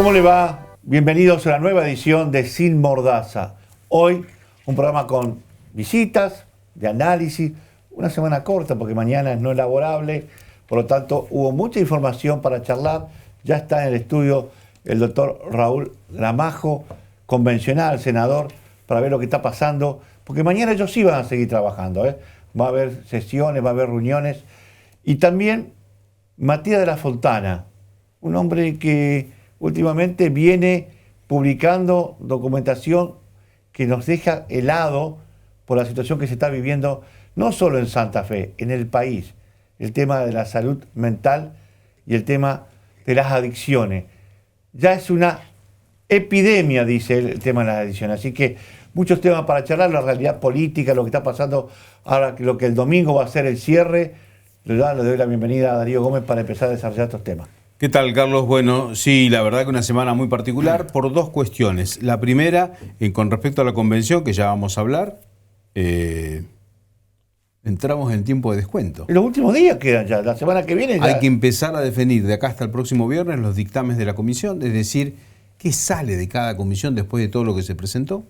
¿Cómo le va? Bienvenidos a la nueva edición de Sin Mordaza. Hoy un programa con visitas, de análisis, una semana corta porque mañana es no elaborable, por lo tanto hubo mucha información para charlar. Ya está en el estudio el doctor Raúl Gramajo, convencional, senador, para ver lo que está pasando, porque mañana ellos sí van a seguir trabajando, ¿eh? Va a haber sesiones, va a haber reuniones. Y también Matías de la Fontana, un hombre que últimamente viene publicando documentación que nos deja helado por la situación que se está viviendo, no solo en Santa Fe, en el país. El tema de la salud mental y el tema de las adicciones. Ya es una epidemia, dice él, el tema de las adicciones. Así que muchos temas para charlar, la realidad política, lo que está pasando ahora, lo que el domingo va a ser el cierre. Le doy la bienvenida a Darío Gómez para empezar a desarrollar estos temas. ¿Qué tal, Carlos? Bueno, sí, la verdad que una semana muy particular por dos cuestiones. La primera, con respecto a la convención, que ya vamos a hablar, entramos en tiempo de descuento. En los últimos días quedan ya, la semana que viene ya. Hay que empezar a definir de acá hasta el próximo viernes los dictámenes de la comisión, es decir, qué sale de cada comisión después de todo lo que se presentó.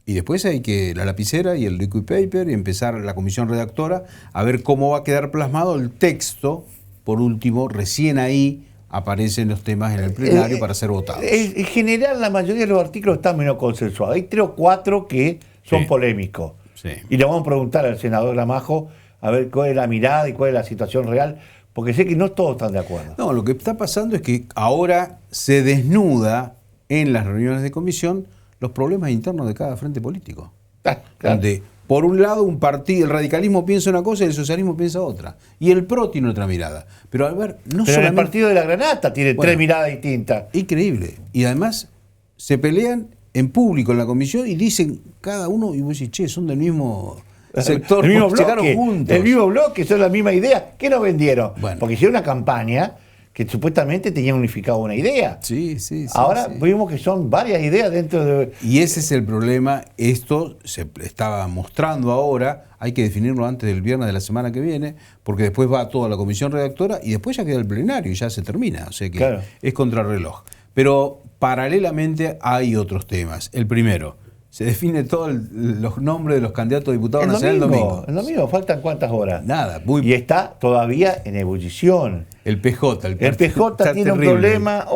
Y después hay que la lapicera y el liquid paper y empezar la comisión redactora a ver cómo va a quedar plasmado el texto. Por último, recién ahí aparecen los temas en el plenario para ser votados. En general, la mayoría de los artículos están menos consensuados. Hay 3 o 4 que son polémicos. Sí. Y le vamos a preguntar al senador Gramajo a ver cuál es la mirada y cuál es la situación real, porque sé que no todos están de acuerdo. No, lo que está pasando es que ahora se desnuda en las reuniones de comisión los problemas internos de cada frente político. Claro. Donde, por un lado, un partido, el radicalismo piensa una cosa y el socialismo piensa otra. Y el PRO tiene otra mirada. Pero a ver, no Pero solamente... el partido de la Granata tiene 3 miradas distintas. Increíble. Y además se pelean en público en la comisión y dicen cada uno, y vos decís, che, son del mismo sector, el mismo llegaron bloque, juntos. el mismo bloque, son la misma idea. ¿Qué nos vendieron? Bueno. Porque hicieron una campaña que supuestamente tenían unificado una idea. Sí. Ahora vimos que son varias ideas dentro de... Y ese es el problema. Esto se estaba mostrando ahora. Hay que definirlo antes del viernes de la semana que viene, porque después va toda la comisión redactora y después ya queda el plenario y ya se termina. O sea que claro, es contrarreloj. Pero paralelamente hay otros temas. El primero, se define todos los nombres de los candidatos a diputados nacionales el domingo. El domingo, ¿faltan cuántas horas? Nada. Y está todavía en ebullición. El PJ. El PJ tiene un problema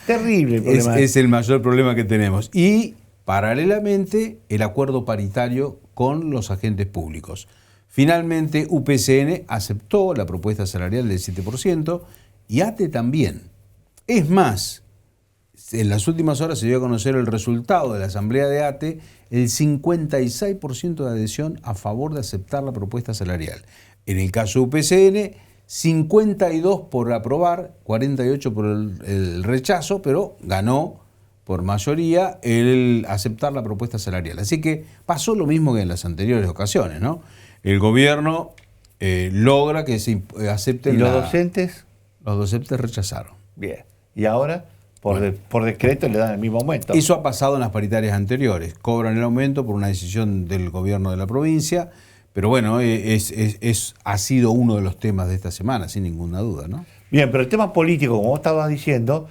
terrible. Es el mayor problema que tenemos. Y paralelamente el acuerdo paritario con los agentes públicos. Finalmente UPCN aceptó la propuesta salarial del 7% y ATE también. Es más, en las últimas horas se dio a conocer el resultado de la asamblea de ATE, el 56% de adhesión a favor de aceptar la propuesta salarial. En el caso de UPCN, 52 por aprobar, 48 por el rechazo, pero ganó por mayoría el aceptar la propuesta salarial. Así que pasó lo mismo que en las anteriores ocasiones, ¿no? El gobierno logra que se acepten... ¿Y los docentes? Los docentes rechazaron. Bien. ¿Y ahora? Por decreto le dan el mismo aumento. Eso ha pasado en las paritarias anteriores. Cobran el aumento por una decisión del gobierno de la provincia, pero bueno, ha sido uno de los temas de esta semana, sin ninguna duda, ¿no? Bien, pero el tema político, como vos estabas diciendo,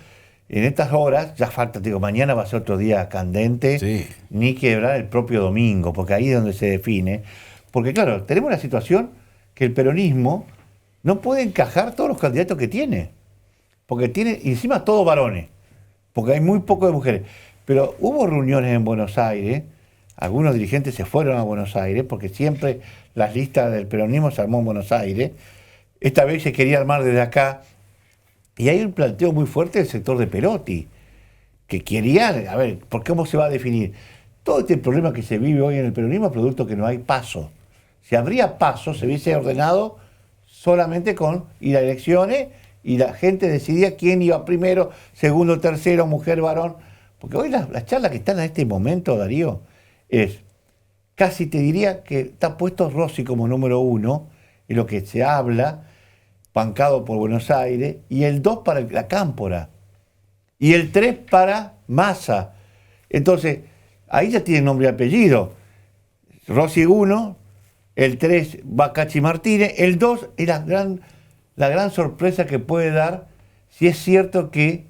en estas horas, ya falta, digo, mañana va a ser otro día candente, Sí. ni que hablar el propio domingo, porque ahí es donde se define. Porque claro, tenemos una situación que el peronismo no puede encajar todos los candidatos que tiene. Porque tiene, y encima todos varones, porque hay muy poco de mujeres. Pero hubo reuniones en Buenos Aires, algunos dirigentes se fueron a Buenos Aires, porque siempre las listas del peronismo se armó en Buenos Aires. Esta vez se quería armar desde acá. Y hay un planteo muy fuerte del sector de Perotti, que querían, a ver, ¿por cómo se va a definir? Todo este problema que se vive hoy en el peronismo es producto que no hay paso. Si habría paso, se hubiese ordenado solamente con ir a elecciones y la gente decidía quién iba primero, segundo, tercero, mujer, varón. Porque hoy las charlas que están en este momento, Darío, es, casi te diría que está puesto Rossi como número 1, en lo que se habla, bancado por Buenos Aires, y el 2 para la Cámpora, y el 3 para Massa. Entonces, ahí ya tiene nombre y apellido. Rossi 1, el 3 va Cachi Martínez, el 2 es la gran sorpresa que puede dar si es cierto que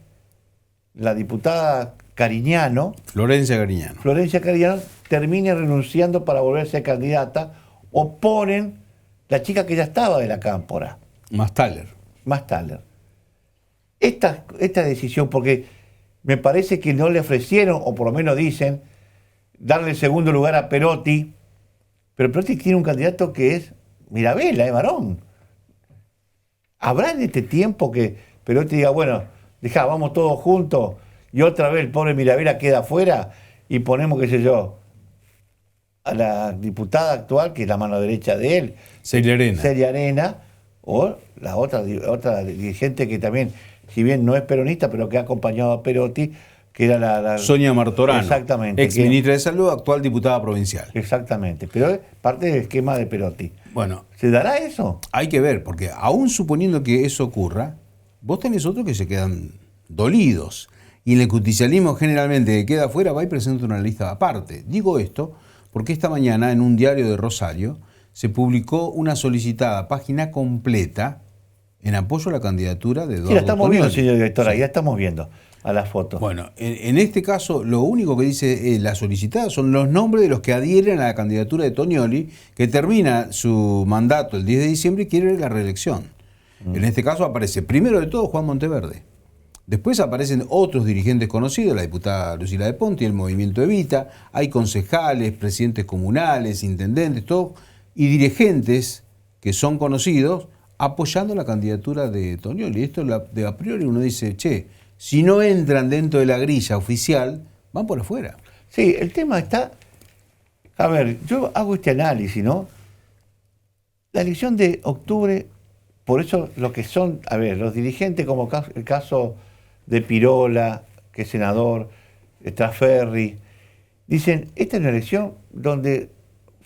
la diputada Cariñano, Florencia Cariñano, termine renunciando para volverse candidata, o ponen la chica que ya estaba de la Cámpora. Más Thaler. Esta decisión, porque me parece que no le ofrecieron, o por lo menos dicen, darle el segundo lugar a Perotti, pero Perotti tiene un candidato que es Mirabella, varón. ¿Habrá en este tiempo que Perotti diga, bueno, vamos todos juntos, y otra vez el pobre Mirabella queda afuera, y ponemos, qué sé yo, a la diputada actual, que es la mano derecha de él, Celia Arena, o la otra dirigente que también, si bien no es peronista, pero que ha acompañado a Perotti, que era la Sonia Martorano, exactamente, ex ministra de Salud, actual diputada provincial. Exactamente, pero es parte del esquema de Perotti. Bueno, ¿se dará eso? Hay que ver, porque aún suponiendo que eso ocurra, vos tenés otros que se quedan dolidos. Y en el justicialismo generalmente que queda afuera va y presenta una lista aparte. Digo esto porque esta mañana en un diario de Rosario se publicó una solicitada página completa en apoyo a la candidatura de Eduardo Sí, la estamos Tonioli. viendo, señor director, Sí. ya estamos viendo a las fotos. Bueno, en este caso lo único que dice la solicitada son los nombres de los que adhieren a la candidatura de Tonioli, que termina su mandato el 10 de diciembre y quiere la reelección. En este caso aparece primero de todo Juan Monteverde. Después aparecen otros dirigentes conocidos, la diputada Lucila de Ponti, el Movimiento Evita, hay concejales, presidentes comunales, intendentes, todo, y dirigentes que son conocidos apoyando la candidatura de Tonioli. Esto de a priori uno dice, che, si no entran dentro de la grilla oficial, van por afuera. Sí, el tema está... A ver, yo hago este análisis, ¿no? La elección de octubre, por eso lo que son, a ver, los dirigentes, como el caso de Pirola, que es senador, Traferri, dicen, esta es una elección donde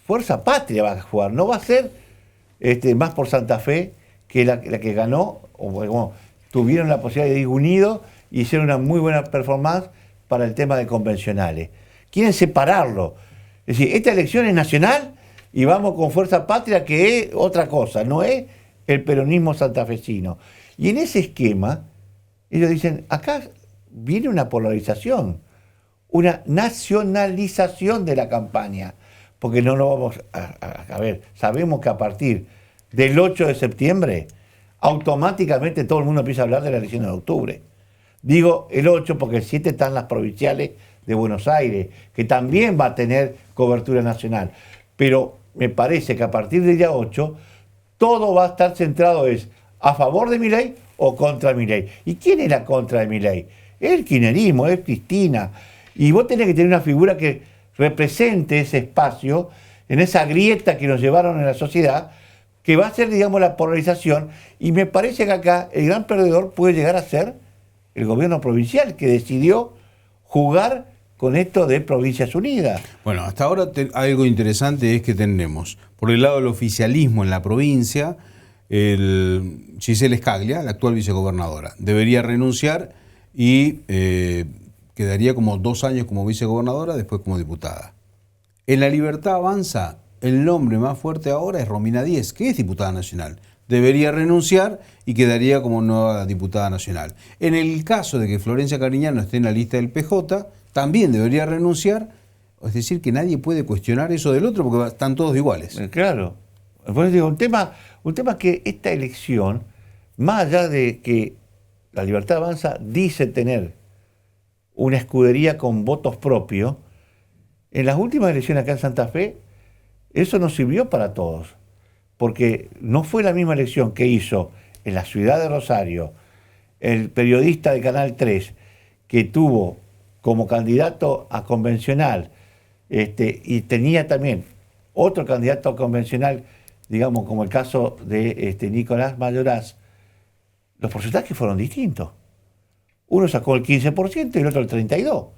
Fuerza Patria va a jugar, no va a ser más por Santa Fe que la que ganó, o bueno, tuvieron la posibilidad de ir unidos y hicieron una muy buena performance para el tema de convencionales. Quieren separarlo. Es decir, esta elección es nacional y vamos con Fuerza Patria, que es otra cosa, no es el peronismo santafesino. Y en ese esquema, ellos dicen, acá viene una polarización, una nacionalización de la campaña, porque no lo vamos a ver, sabemos que a partir del 8 de septiembre, automáticamente todo el mundo empieza a hablar de la elección de octubre. Digo el 8 porque el 7 están las provinciales de Buenos Aires, que también va a tener cobertura nacional. Pero me parece que a partir del día 8, todo va a estar centrado a favor de Milei o contra Milei. ¿Y quién era contra de Milei? El kirchnerismo, es Cristina. Y vos tenés que tener una figura que represente ese espacio, en esa grieta que nos llevaron en la sociedad, que va a ser, digamos, la polarización. Y me parece que acá el gran perdedor puede llegar a ser el gobierno provincial, que decidió jugar con esto de Provincias Unidas. Bueno, hasta ahora algo interesante es que tenemos, por el lado del oficialismo en la provincia, Gisela Scaglia, la actual vicegobernadora, debería renunciar y quedaría como 2 años como vicegobernadora, después como diputada. En La Libertad Avanza, el nombre más fuerte ahora es Romina Díez, que es diputada nacional. Debería renunciar y quedaría como nueva diputada nacional. En el caso de que Florencia Cariñano esté en la lista del PJ, también debería renunciar. Es decir, que nadie puede cuestionar eso del otro porque están todos iguales. Claro. Pues digo, un tema que esta elección, más allá de que La Libertad Avanza dice tener una escudería con votos propios, en las últimas elecciones acá en Santa Fe, eso no sirvió para todos, porque no fue la misma elección que hizo en la ciudad de Rosario el periodista de Canal 3, que tuvo como candidato a convencional, y tenía también otro candidato a convencional, digamos, como el caso de Nicolás Mayoraz. Los porcentajes fueron distintos. Uno sacó el 15% y el otro el 32%.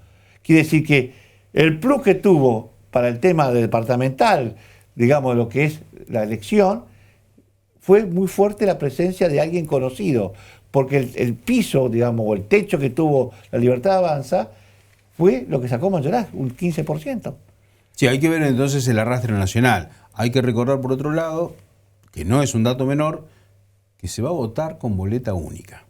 Quiere decir que el plus que tuvo para el tema de departamental, digamos, lo que es la elección, fue muy fuerte la presencia de alguien conocido, porque el piso, digamos, o el techo que tuvo La Libertad Avanza fue lo que sacó Mayoraz, un 15%. Sí, hay que ver entonces el arrastre nacional. Hay que recordar, por otro lado, que no es un dato menor, que se va a votar con boleta única.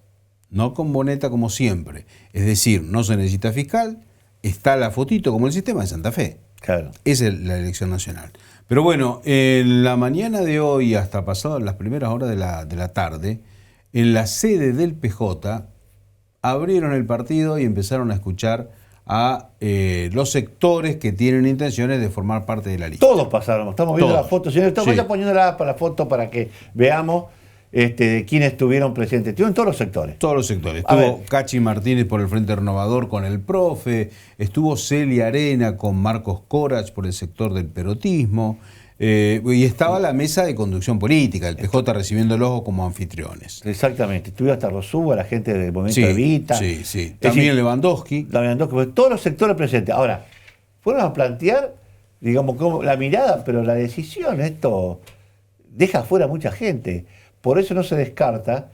no con boneta como siempre. Es decir, no se necesita fiscal, está la fotito como el sistema de Santa Fe. Claro. Esa es la elección nacional. Pero bueno, en la mañana de hoy, hasta pasadas las primeras horas de la tarde, en la sede del PJ, abrieron el partido y empezaron a escuchar a los sectores que tienen intenciones de formar parte de la lista. Todos pasaron, estamos viendo Todos. la foto, señor, estamos Sí. poniendo la foto para que veamos de quiénes estuvieron presentes. Estuvieron todos los sectores. Todos los sectores. A Estuvo ver. Cachi Martínez por el Frente Renovador con el Profe, estuvo Celia Arena con Marcos Corach por el sector del perotismo, y estaba la mesa de conducción política, el PJ recibiéndolos como anfitriones. Exactamente, estuvo hasta Rosúa, la gente del Movimiento de Evita. sí, sí. Es También decir, Lewandowski. todos los sectores presentes. Ahora, fueron a plantear, digamos, como la mirada, pero la decisión, esto deja fuera a mucha gente. Por eso no se descarta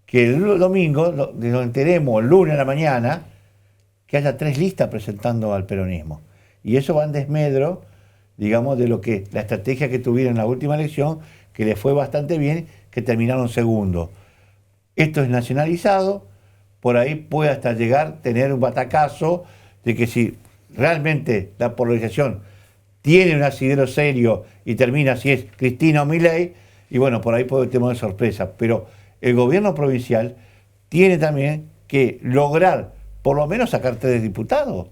que el domingo, nos enteremos el lunes a la mañana, que haya 3 listas presentando al peronismo. Y eso va en desmedro, digamos, de lo que la estrategia que tuvieron en la última elección, que les fue bastante bien, que terminaron segundo. Esto es nacionalizado, por ahí puede hasta llegar, tener un batacazo de que si realmente la polarización tiene un asidero serio y termina si es Cristina o Milei, y bueno, por ahí puede tener sorpresa. Pero el gobierno provincial tiene también que lograr por lo menos sacar 3 diputados,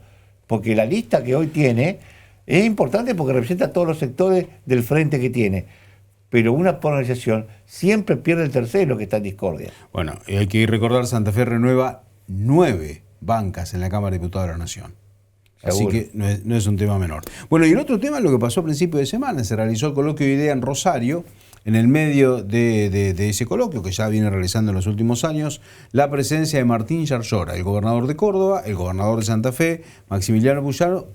porque la lista que hoy tiene es importante porque representa a todos los sectores del frente que tiene. Pero una polarización siempre pierde el tercero que está en discordia. Bueno, hay que recordar, Santa Fe renueva 9 bancas en la Cámara de Diputados de la Nación. Así Seguro. que no es un tema menor. Bueno, y el otro tema es lo que pasó a principio de semana. Se realizó el coloquio de idea en Rosario. En el medio de ese coloquio, que ya viene realizando en los últimos años, la presencia de Martín Yarlora, el gobernador de Córdoba, el gobernador de Santa Fe, Maximiliano Puyaro,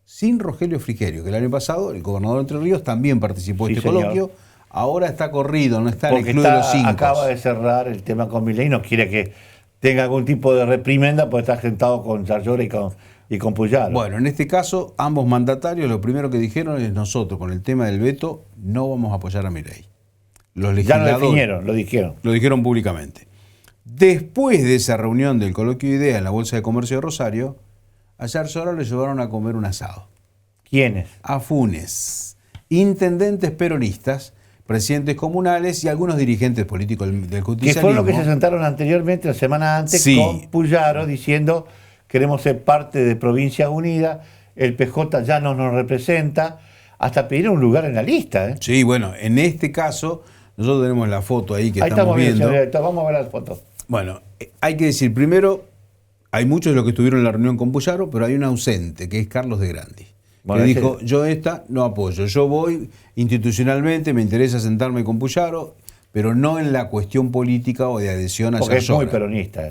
sin Rogelio Frigerio, que el año pasado el gobernador de Entre Ríos también participó de Sí, este señor. coloquio. Ahora está corrido, no está en Porque el club de los 5. acaba de cerrar el tema con Milei, no quiere que tenga algún tipo de reprimenda, porque está sentado con Yarlora y con Puyaro. Bueno, en este caso, ambos mandatarios lo primero que dijeron es: nosotros con el tema del veto no vamos a apoyar a Milei. Los ya lo legisladores definieron, lo dijeron. lo dijeron públicamente. Después de esa reunión del coloquio de idea en la Bolsa de Comercio de Rosario, a Yarlora le llevaron a comer un asado. ¿Quiénes? A Funes, intendentes peronistas, presidentes comunales y algunos dirigentes políticos del Que justicialismo. fueron los que se sentaron anteriormente, la semana antes, Sí. con Puyaro, diciendo queremos ser parte de Provincias Unidas, el PJ ya no nos representa, hasta pedir un lugar en la lista. ¿eh? Sí, bueno, en este caso, nosotros tenemos la foto ahí que Ahí estamos viendo, viendo. señor director, vamos a ver las fotos. Bueno, hay que decir primero, hay muchos de los que estuvieron en la reunión con Puyaro, pero hay un ausente, que es Carlos de Grandi. Bueno, que ese- dijo: yo esta no apoyo, yo voy institucionalmente, me interesa sentarme con Puyaro, pero no en la cuestión política o de adhesión a Porque es muy Yarlora. peronista.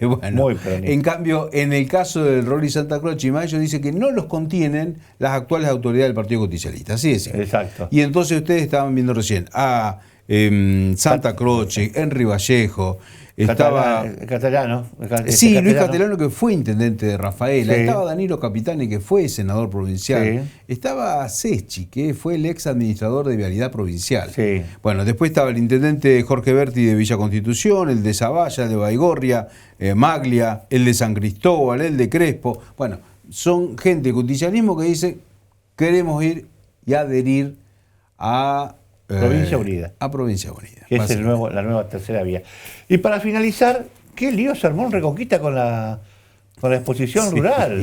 Bueno, Muy peronista. en cambio, en el caso del Rolly Santa Croce y Mayo, dice que no los contienen las actuales autoridades del Partido Justicialista. Así es. Exacto. Y entonces ustedes estaban viendo recién a Santa Croce, Henry Vallejo, estaba... Castellano. Sí, Luis Castellano, que fue intendente de Rafaela. Sí. Estaba Danilo Capitani, que fue senador provincial. Sí. Estaba Seschi, que fue el ex administrador de Vialidad Provincial. Sí. Bueno, después estaba el intendente Jorge Berti de Villa Constitución, el de Zavalla, el de Baigorria, Maglia, el de San Cristóbal, el de Crespo. Bueno, son gente de justicialismo que dice: queremos ir y adherir a Provincia Unida. A Provincia Unida. Que es básicamente. la nueva tercera vía. Y para finalizar, ¿qué lío se armó en Reconquista con la exposición rural?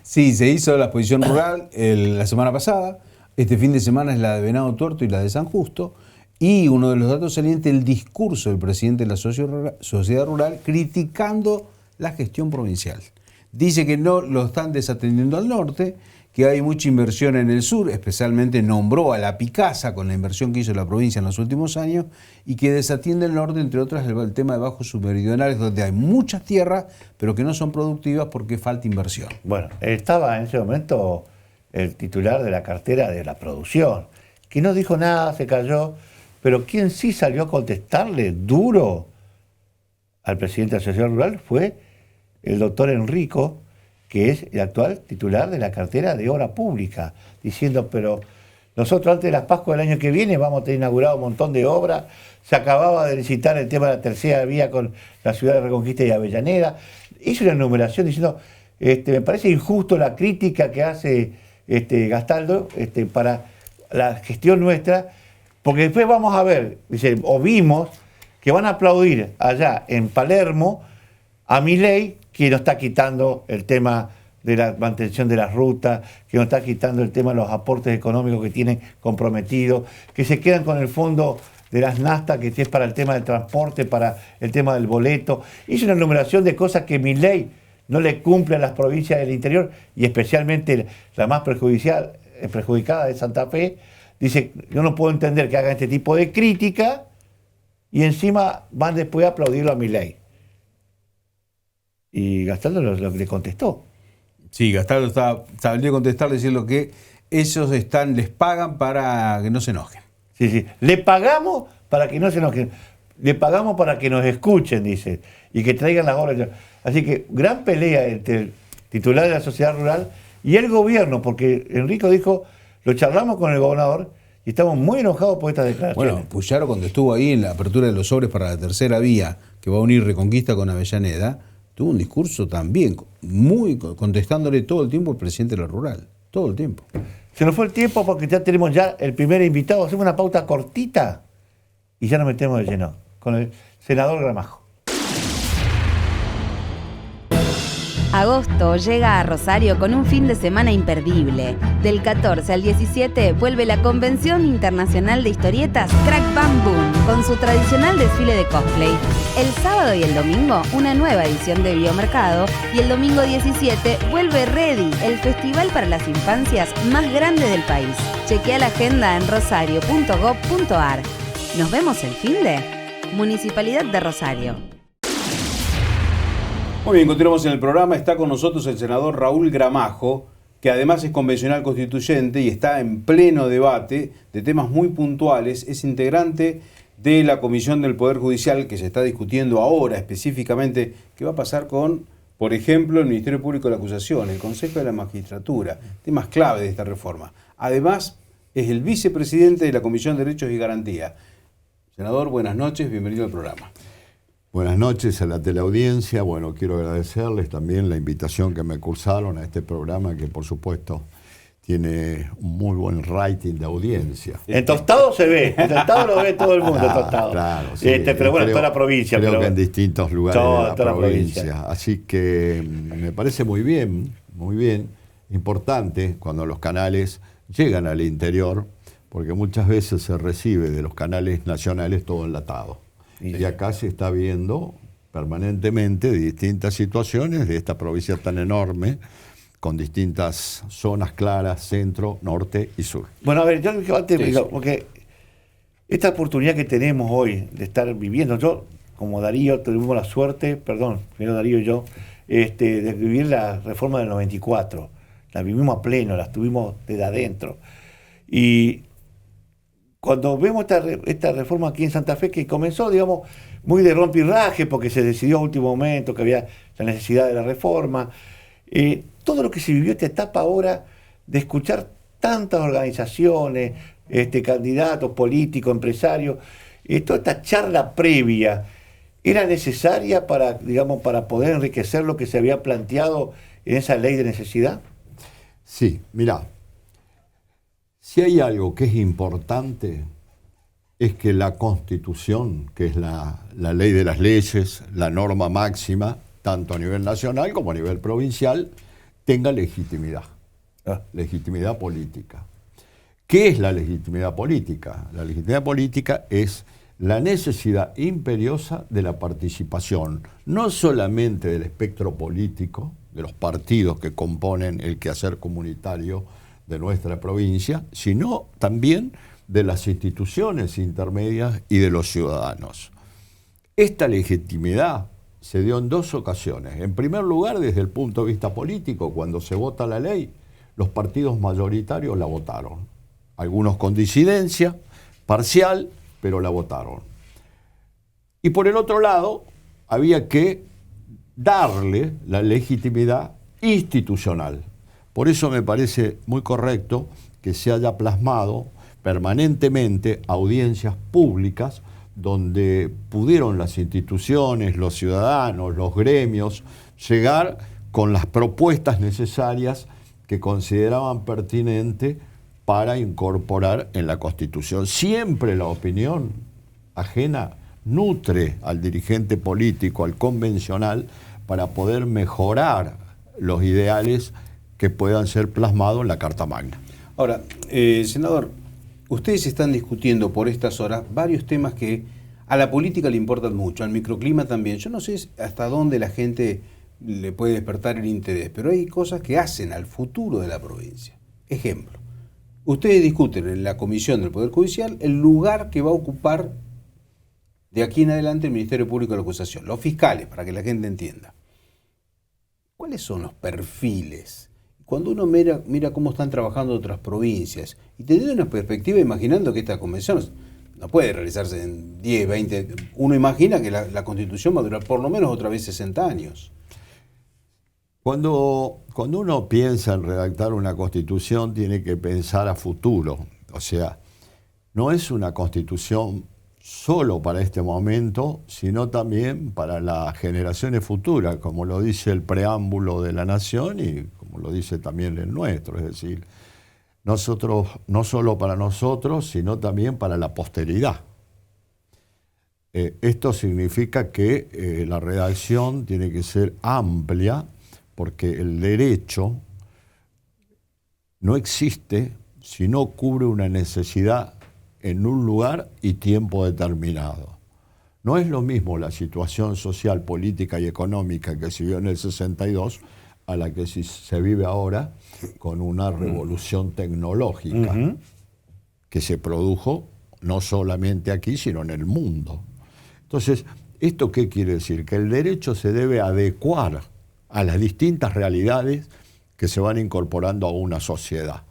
Sí, se hizo la exposición rural la semana pasada. Este fin de semana es la de Venado Tuerto y la de San Justo. Y uno de los datos salientes, el discurso del presidente de la Sociedad Rural criticando la gestión provincial. Dice que no lo están desatendiendo al norte, que hay mucha inversión en el sur, especialmente nombró a la Picasa con la inversión que hizo la provincia en los últimos años, y que desatiende el norte, entre otras, el tema de bajos submeridionales, donde hay muchas tierras, pero que no son productivas porque falta inversión. Bueno, estaba en ese momento el titular de la cartera de la producción, que no dijo nada, se cayó, pero quien sí salió a contestarle duro al presidente de la Sociedad Rural fue el doctor que es el actual titular de la cartera de Obra Pública, diciendo, pero Nosotros antes de las Pascuas del año que viene vamos a tener inaugurado un montón de obras. Se acababa de licitar el tema de la tercera vía con la ciudad de Reconquista y Avellaneda. Hizo una enumeración diciendo, me parece injusto la crítica que hace Gastaldo para la gestión nuestra, porque después vamos a ver, dice, o vimos que van a aplaudir allá en Palermo a Milei, que nos está quitando el tema de la mantención de las rutas, que nos está quitando el tema de los aportes económicos que tienen comprometidos, que se quedan con el fondo de las NASTA, que es para el tema del transporte, para el tema del boleto. Hizo una enumeración de cosas que Milei no le cumple a las provincias del interior, y especialmente la más perjudicada de Santa Fe. Dice, yo no puedo entender que hagan este tipo de crítica y encima van después a aplaudirlo a Milei. Y Gastaldo le contestó. Sí, Gastaldo salió a contestar diciendo que ellos les pagan para que no se enojen. Sí. Le pagamos para que no se enojen. Le pagamos para que nos escuchen, dice, y que traigan las obras. Así que gran pelea entre el titular de la sociedad rural y el gobierno, porque Enrico dijo, lo charlamos con el gobernador y estamos muy enojados por estas declaraciones. Bueno, Puyaro, cuando estuvo ahí en la apertura de los sobres para la tercera vía, que va a unir Reconquista con Avellaneda, tuvo un discurso también muy contestándole todo el tiempo al presidente de la rural, todo el tiempo. Se nos fue el tiempo porque ya tenemos el primer invitado. Hacemos una pauta cortita y ya nos metemos de lleno con el senador Gramajo. Agosto llega a Rosario con un fin de semana imperdible. Del 14 al 17 vuelve la Convención Internacional de Historietas Crack Bam Boom con su tradicional desfile de cosplay. El sábado y el domingo una nueva edición de Biomercado y el domingo 17 vuelve Ready, el festival para las infancias más grande del país. Chequea la agenda en rosario.gov.ar. Nos vemos el finde. Municipalidad de Rosario. Muy bien, continuamos en el programa. Está con nosotros el senador Raúl Gramajo, que además es convencional constituyente y está en pleno debate de temas muy puntuales. Es integrante de la Comisión del Poder Judicial, que se está discutiendo ahora específicamente qué va a pasar con, por ejemplo, el Ministerio Público de la Acusación, el Consejo de la Magistratura, temas clave de esta reforma. Además, es el vicepresidente de la Comisión de Derechos y Garantía. Senador, buenas noches, bienvenido al programa. Buenas noches a la teleaudiencia. Bueno, quiero agradecerles también la invitación que me cursaron a este programa que, por supuesto, tiene un muy buen rating de audiencia. En Tostado se ve, en Tostado lo ve todo el mundo, Tostado. Claro, sí. Pero bueno, toda la provincia. Creo que en distintos lugares de la provincia. provincia. Así que me parece muy bien, importante cuando los canales llegan al interior, porque muchas veces se recibe de los canales nacionales todo enlatado. Y acá se está viendo permanentemente distintas situaciones de esta provincia tan enorme, con distintas zonas claras, centro, norte y sur. Bueno, a ver, yo antes digo, porque esta oportunidad que tenemos hoy de estar viviendo, yo como Darío tuvimos la suerte, primero Darío y yo, de vivir la reforma del 94. La vivimos a pleno, la tuvimos desde adentro. Y cuando vemos esta reforma aquí en Santa Fe, que comenzó, digamos, muy de rompirraje, porque se decidió a último momento que había la necesidad de la reforma, todo lo que se vivió esta etapa ahora de escuchar tantas organizaciones, candidatos políticos, empresarios, toda esta charla previa, ¿era necesaria para poder enriquecer lo que se había planteado en esa ley de necesidad? Sí, mirá. Si hay algo que es importante, es que la Constitución, que es la ley de las leyes, la norma máxima, tanto a nivel nacional como a nivel provincial, tenga legitimidad, legitimidad política. ¿Qué es la legitimidad política? La legitimidad política es la necesidad imperiosa de la participación, no solamente del espectro político, de los partidos que componen el quehacer comunitario de nuestra provincia, sino también de las instituciones intermedias y de los ciudadanos. Esta legitimidad se dio en dos ocasiones. En primer lugar, desde el punto de vista político, cuando se vota la ley, los partidos mayoritarios la votaron. Algunos con disidencia parcial, pero la votaron. Y por el otro lado, había que darle la legitimidad institucional. Por eso me parece muy correcto que se haya plasmado permanentemente audiencias públicas donde pudieron las instituciones, los ciudadanos, los gremios, llegar con las propuestas necesarias que consideraban pertinente para incorporar en la Constitución. Siempre la opinión ajena nutre al dirigente político, al convencional, para poder mejorar los ideales que puedan ser plasmados en la Carta Magna. Ahora, senador, ustedes están discutiendo por estas horas varios temas que a la política le importan mucho, al microclima también. Yo no sé hasta dónde la gente le puede despertar el interés, pero hay cosas que hacen al futuro de la provincia. Ejemplo, ustedes discuten en la Comisión del Poder Judicial el lugar que va a ocupar de aquí en adelante el Ministerio Público de la Acusación, los fiscales, para que la gente entienda. ¿Cuáles son los perfiles? Cuando uno mira cómo están trabajando otras provincias y teniendo una perspectiva imaginando que esta convención no puede realizarse en 10, 20, uno imagina que la Constitución va a durar por lo menos otra vez 60 años. Cuando uno piensa en redactar una Constitución, tiene que pensar a futuro. O sea, no es una Constitución solo para este momento, sino también para las generaciones futuras, como lo dice el preámbulo de la Nación y como lo dice también el nuestro. Es decir, nosotros, no solo para nosotros, sino también para la posteridad. Esto significa que la redacción tiene que ser amplia, porque el derecho no existe si no cubre una necesidad en un lugar y tiempo determinado. No es lo mismo la situación social, política y económica que se vio en el 62 a la que se vive ahora con una revolución tecnológica que se produjo no solamente aquí, sino en el mundo. Entonces, ¿esto qué quiere decir? Que el derecho se debe adecuar a las distintas realidades que se van incorporando a una sociedad.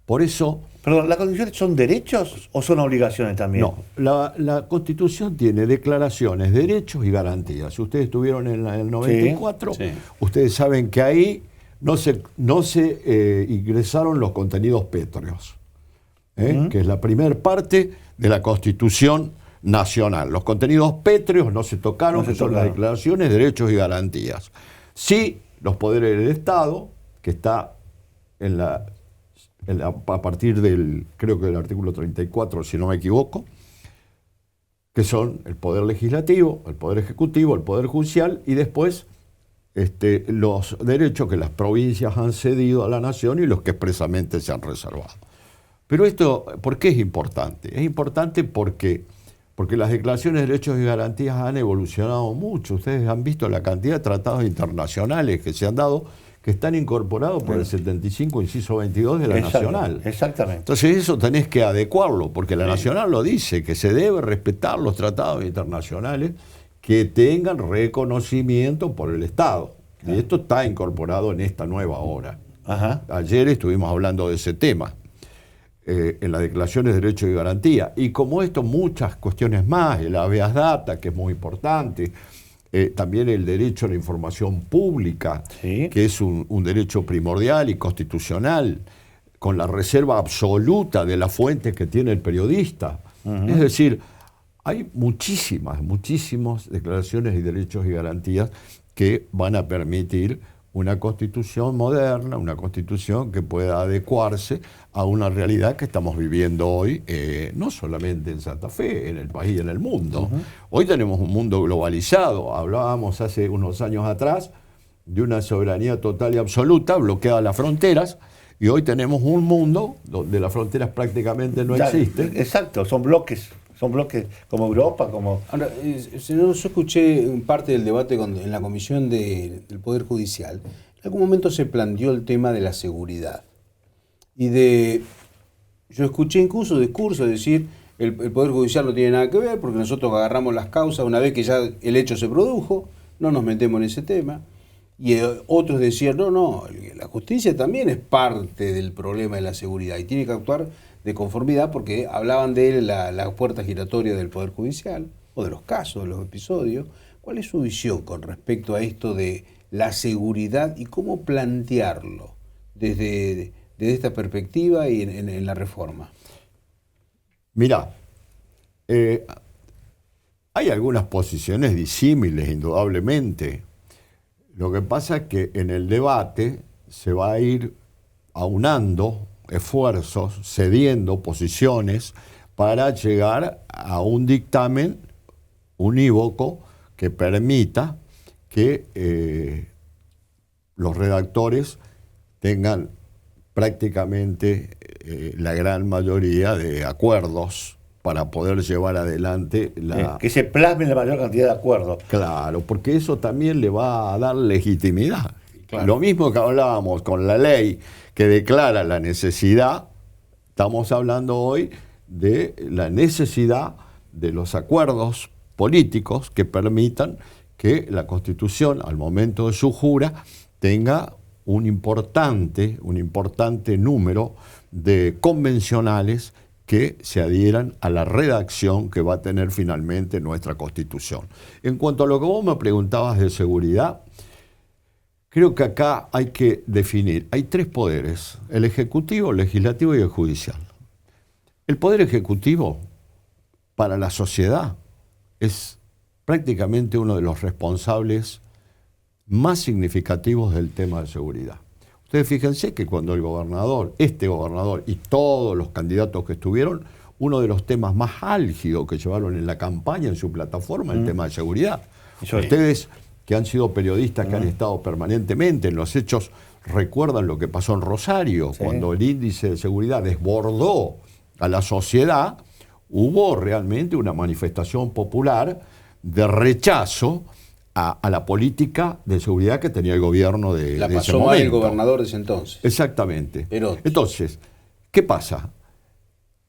Por eso... Perdón, ¿las constituciones son derechos o son obligaciones también? No, la Constitución tiene declaraciones, derechos y garantías. Ustedes estuvieron en el 94, sí. Ustedes saben que ahí no se ingresaron los contenidos pétreos, que es la primera parte de la Constitución Nacional. Los contenidos pétreos no se tocaron, que son las declaraciones, derechos y garantías. Sí, los poderes del Estado, que está a partir creo que del artículo 34, si no me equivoco, que son el Poder Legislativo, el Poder Ejecutivo, el Poder Judicial, y después los derechos que las provincias han cedido a la Nación y los que expresamente se han reservado. Pero esto, ¿por qué es importante? Es importante porque las declaraciones de derechos y garantías han evolucionado mucho. Ustedes han visto la cantidad de tratados internacionales que se han dado, que están incorporados por el 75, inciso 22 de la Nacional. Exactamente. Entonces eso tenés que adecuarlo, porque la Nacional lo dice, que se debe respetar los tratados internacionales que tengan reconocimiento por el Estado. Y esto está incorporado en esta nueva hora. Ayer estuvimos hablando de ese tema, en las declaraciones de derechos y garantías. Y como esto, muchas cuestiones más, el habeas data, que es muy importante, también el derecho a la información pública, sí, que es un derecho primordial y constitucional, con la reserva absoluta de las fuentes que tiene el periodista. Es decir, hay muchísimas declaraciones y derechos y garantías que van a permitir una constitución moderna, una constitución que pueda adecuarse a una realidad que estamos viviendo hoy, no solamente en Santa Fe, en el país y en el mundo. Hoy tenemos un mundo globalizado. Hablábamos hace unos años atrás de una soberanía total y absoluta, bloqueada las fronteras, y hoy tenemos un mundo donde las fronteras prácticamente no existen. Exacto, son bloques como Europa, como... Ahora, señor, yo escuché parte del debate en la Comisión del Poder Judicial. En algún momento se planteó el tema de la seguridad. Yo escuché incluso discursos de decir, el Poder Judicial no tiene nada que ver porque nosotros agarramos las causas una vez que ya el hecho se produjo, no nos metemos en ese tema. Y otros decían, no, la justicia también es parte del problema de la seguridad y tiene que actuar de conformidad, porque hablaban de la puerta giratoria del Poder Judicial, o de los casos, de los episodios. ¿Cuál es su visión con respecto a esto de la seguridad y cómo plantearlo desde desde esta perspectiva y en la reforma? Mirá, hay algunas posiciones disímiles, indudablemente. Lo que pasa es que en el debate se va a ir aunando esfuerzos, cediendo posiciones para llegar a un dictamen unívoco que permita que los redactores tengan prácticamente la gran mayoría de acuerdos para poder llevar adelante que se plasme la mayor cantidad de acuerdos. Claro, porque eso también le va a dar legitimidad. Claro. Lo mismo que hablábamos con la ley que declara la necesidad, estamos hablando hoy de la necesidad de los acuerdos políticos que permitan que la Constitución, al momento de su jura, tenga un importante número de convencionales que se adhieran a la redacción que va a tener finalmente nuestra Constitución. En cuanto a lo que vos me preguntabas de seguridad, creo que acá hay que definir, hay tres poderes, el Ejecutivo, el Legislativo y el Judicial. El Poder Ejecutivo, para la sociedad, es prácticamente uno de los responsables más significativos del tema de seguridad. Ustedes fíjense que cuando el gobernador, este gobernador y todos los candidatos que estuvieron, uno de los temas más álgidos que llevaron en la campaña, en su plataforma, el tema de seguridad. Ustedes que han sido periodistas, que han estado permanentemente en los hechos, recuerdan lo que pasó en Rosario, cuando el índice de seguridad desbordó a la sociedad, hubo realmente una manifestación popular de rechazo a la política de seguridad que tenía el gobierno de ese momento. La pasó mal el gobernador de ese entonces. Exactamente. Entonces, ¿qué pasa?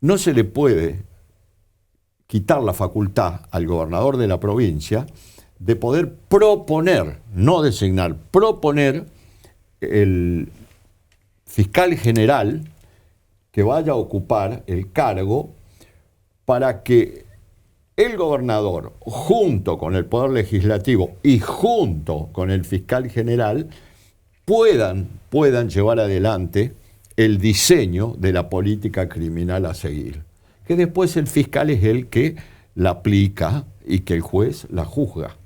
No se le puede quitar la facultad al gobernador de la provincia de poder proponer, no designar, proponer el fiscal general que vaya a ocupar el cargo para que el gobernador, junto con el Poder Legislativo y junto con el fiscal general, puedan llevar adelante el diseño de la política criminal a seguir. Que después el fiscal es el que la aplica y que el juez la juzga.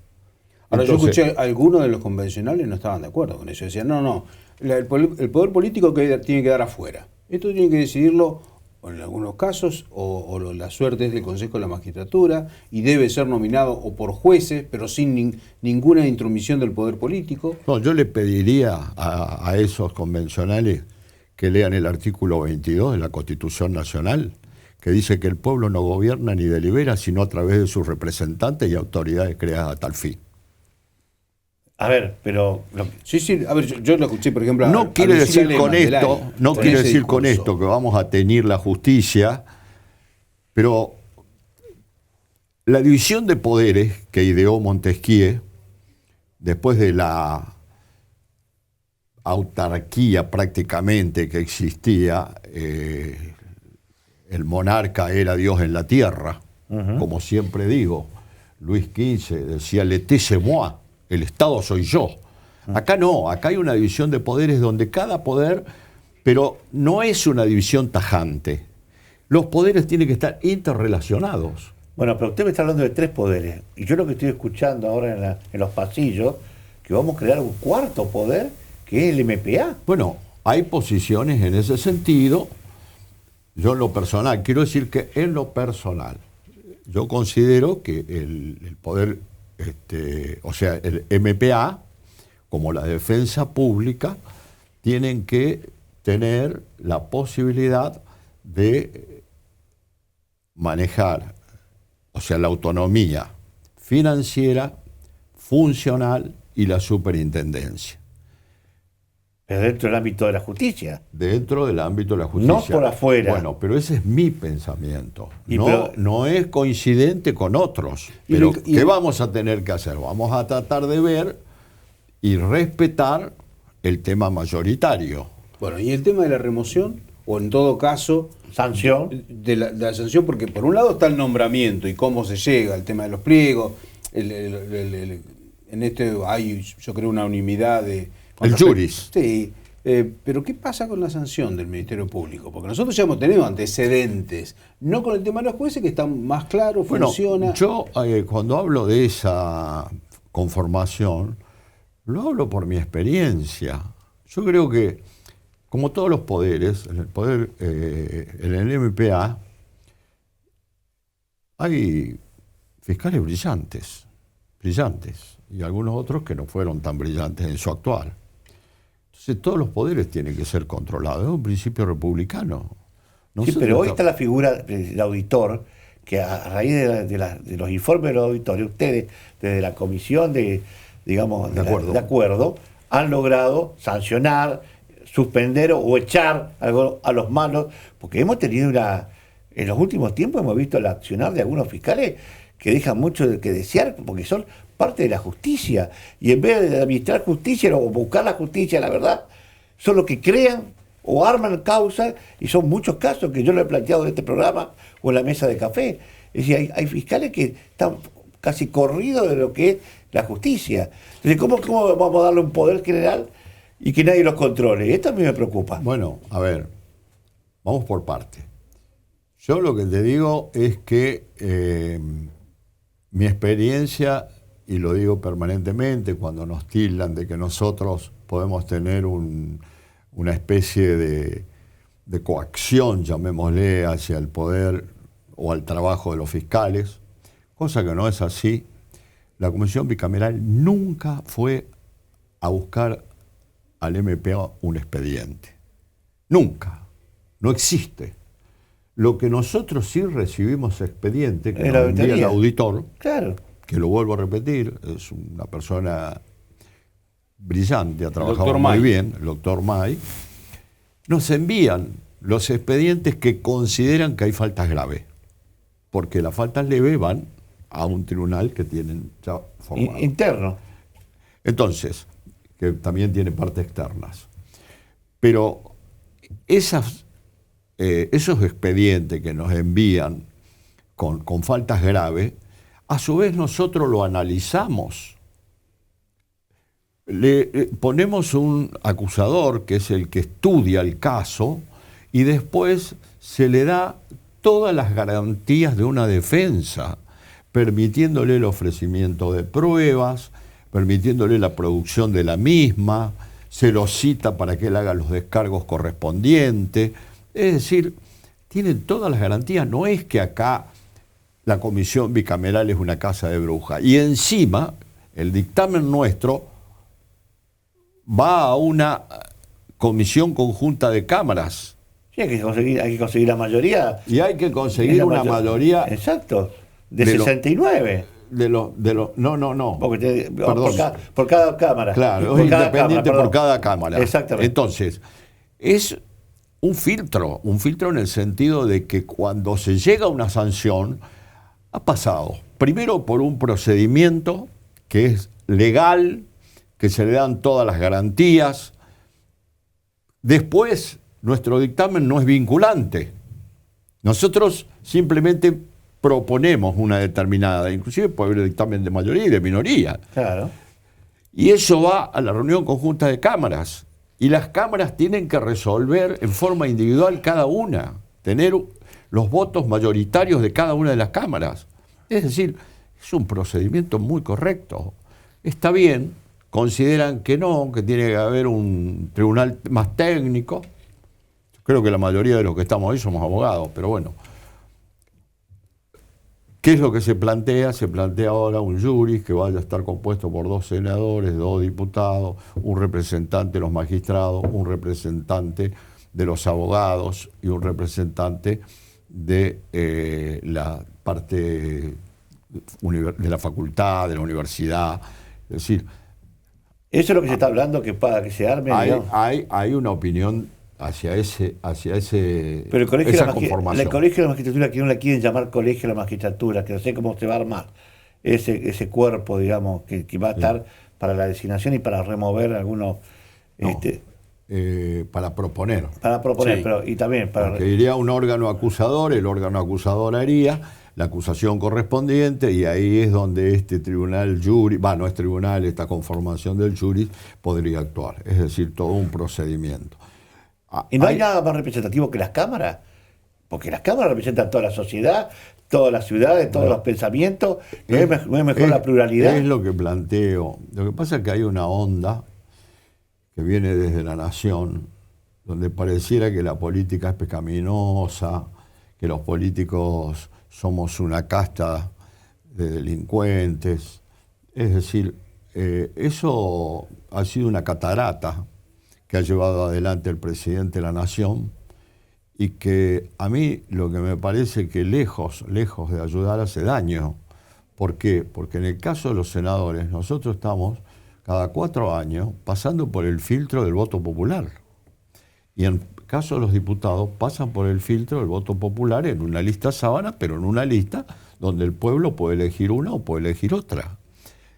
Ahora, entonces, yo escuché, algunos de los convencionales no estaban de acuerdo con eso. Decían, no, el poder político tiene que quedar afuera. Esto tiene que decidirlo, en algunos casos, o la suerte es del Consejo de la Magistratura, y debe ser nominado o por jueces, pero sin ninguna intromisión del poder político. No, yo le pediría a esos convencionales que lean el artículo 22 de la Constitución Nacional, que dice que el pueblo no gobierna ni delibera, sino a través de sus representantes y autoridades creadas a tal fin. A ver, pero... Sí, a ver, yo lo escuché, por ejemplo... No quiere decir con esto que vamos a teñir la justicia, pero la división de poderes que ideó Montesquieu, después de la autarquía prácticamente que existía, el monarca era Dios en la tierra, como siempre digo. Luis XV decía, l'état c'est moi. El Estado soy yo. Acá no, acá hay una división de poderes donde cada poder, pero no es una división tajante. Los poderes tienen que estar interrelacionados. Bueno, pero usted me está hablando de tres poderes. Y yo lo que estoy escuchando ahora en los pasillos, que vamos a crear un cuarto poder, que es el MPA. Bueno, hay posiciones en ese sentido. Yo en lo personal, quiero decir que en lo personal, yo considero que el poder... o sea, el MPA, como la defensa pública, tienen que tener la posibilidad de manejar, o sea, la autonomía financiera, funcional y la superintendencia. Pero dentro del ámbito de la justicia. Dentro del ámbito de la justicia. No por afuera. Bueno, pero ese es mi pensamiento. No es coincidente con otros. Pero ¿qué vamos a tener que hacer? Vamos a tratar de ver y respetar el tema mayoritario. Bueno, y el tema de la remoción, o en todo caso... Sanción. De la sanción, porque por un lado está el nombramiento y cómo se llega, el tema de los pliegos. En este hay, yo creo, una unanimidad de... El juris. Sí, Pero ¿qué pasa con la sanción del Ministerio Público? Porque nosotros ya hemos tenido antecedentes, no con el tema de los jueces, que están más claros, funciona. Yo cuando hablo de esa conformación, lo hablo por mi experiencia. Yo creo que, como todos los poderes, en el MPA hay fiscales brillantes, y algunos otros que no fueron tan brillantes en su actual. Entonces todos los poderes tienen que ser controlados, es un principio republicano. Sí, pero hoy está la figura del auditor, que a raíz de los informes de los auditores, ustedes, desde la comisión de acuerdo, han logrado sancionar, suspender o echar a los malos, porque hemos tenido en los últimos tiempos hemos visto el accionar de algunos fiscales que dejan mucho que desear, porque son parte de la justicia, y en vez de administrar justicia o buscar la justicia, la verdad, son los que crean o arman causas, y son muchos casos que yo lo he planteado en este programa o en la mesa de café. Es decir, hay fiscales que están casi corridos de lo que es la justicia. Entonces, ¿cómo vamos a darle un poder general y que nadie los controle? Esto a mí me preocupa. Bueno, a ver, vamos por parte. Yo lo que te digo es que mi experiencia, y lo digo permanentemente cuando nos tildan de que nosotros podemos tener una especie de coacción, llamémosle, hacia el poder o al trabajo de los fiscales, cosa que no es así. La Comisión Bicameral nunca fue a buscar al MPA un expediente. Nunca. No existe. Lo que nosotros sí recibimos expediente, que nos envía el auditor, claro, que lo vuelvo a repetir, es una persona brillante, ha trabajado muy bien, el doctor May, nos envían los expedientes que consideran que hay faltas graves, porque las faltas leves van a un tribunal que tienen ya formado. Interno. Entonces, que también tiene partes externas. Pero esos expedientes que nos envían con faltas graves, a su vez nosotros lo analizamos. Le ponemos un acusador, que es el que estudia el caso, y después se le da todas las garantías de una defensa, permitiéndole el ofrecimiento de pruebas, permitiéndole la producción de la misma, se lo cita para que él haga los descargos correspondientes. Es decir, tienen todas las garantías. No es que acá la Comisión Bicameral es una casa de brujas. Y encima, el dictamen nuestro va a una comisión conjunta de cámaras. Sí, hay que conseguir la mayoría. Y hay que conseguir una mayoría. Exacto, de 69. No. Porque por cada cámara. Claro, por es cada independiente cámara, por cada cámara. Exactamente. Entonces, es un filtro en el sentido de que cuando se llega a una sanción, ha pasado primero por un procedimiento que es legal, que se le dan todas las garantías. Después, nuestro dictamen no es vinculante. Nosotros simplemente proponemos una determinada, inclusive puede haber dictamen de mayoría y de minoría. Claro. Y eso va a la reunión conjunta de cámaras. Y las cámaras tienen que resolver en forma individual cada una, tener los votos mayoritarios de cada una de las cámaras. Es decir, es un procedimiento muy correcto. Está bien, consideran que no, que tiene que haber un tribunal más técnico. Creo que la mayoría de los que estamos ahí somos abogados, pero bueno. ¿Qué es lo que se plantea? Se plantea ahora un jury que vaya a estar compuesto por 2 senadores, 2 diputados, un representante de los magistrados, un representante de los abogados y un representante de la parte de la facultad, de la universidad. Es decir, eso es lo que se está hablando, que para que se arme. Hay una opinión hacia ese pero el colegio esa conformación. El colegio de la magistratura, que no la quieren llamar colegio de la magistratura, que no sé cómo se va a armar ese cuerpo, digamos, que va a estar para la designación y para remover algunos. Para proponer. Para proponer, sí. Pero y también para. Porque iría un órgano acusador, el órgano acusador haría, la acusación correspondiente, y ahí es donde este tribunal jury, no es tribunal, esta conformación del jury podría actuar. Es decir, todo un procedimiento. ¿Y no hay nada más representativo que las cámaras? Porque las cámaras representan toda la sociedad, todas las ciudades, todos los pensamientos. ¿No es mejor la pluralidad? Es lo que planteo. Lo que pasa es que hay una onda que viene desde la nación, donde pareciera que la política es pecaminosa, que los políticos somos una casta de delincuentes. Es decir, eso ha sido una catarata que ha llevado adelante el presidente de la nación, y que a mí lo que me parece que lejos de ayudar hace daño. ¿Por qué? Porque en el caso de los senadores, nosotros estamos cada 4 años pasando por el filtro del voto popular. Y en el caso de los diputados pasan por el filtro del voto popular en una lista sábana, pero en una lista donde el pueblo puede elegir una o puede elegir otra.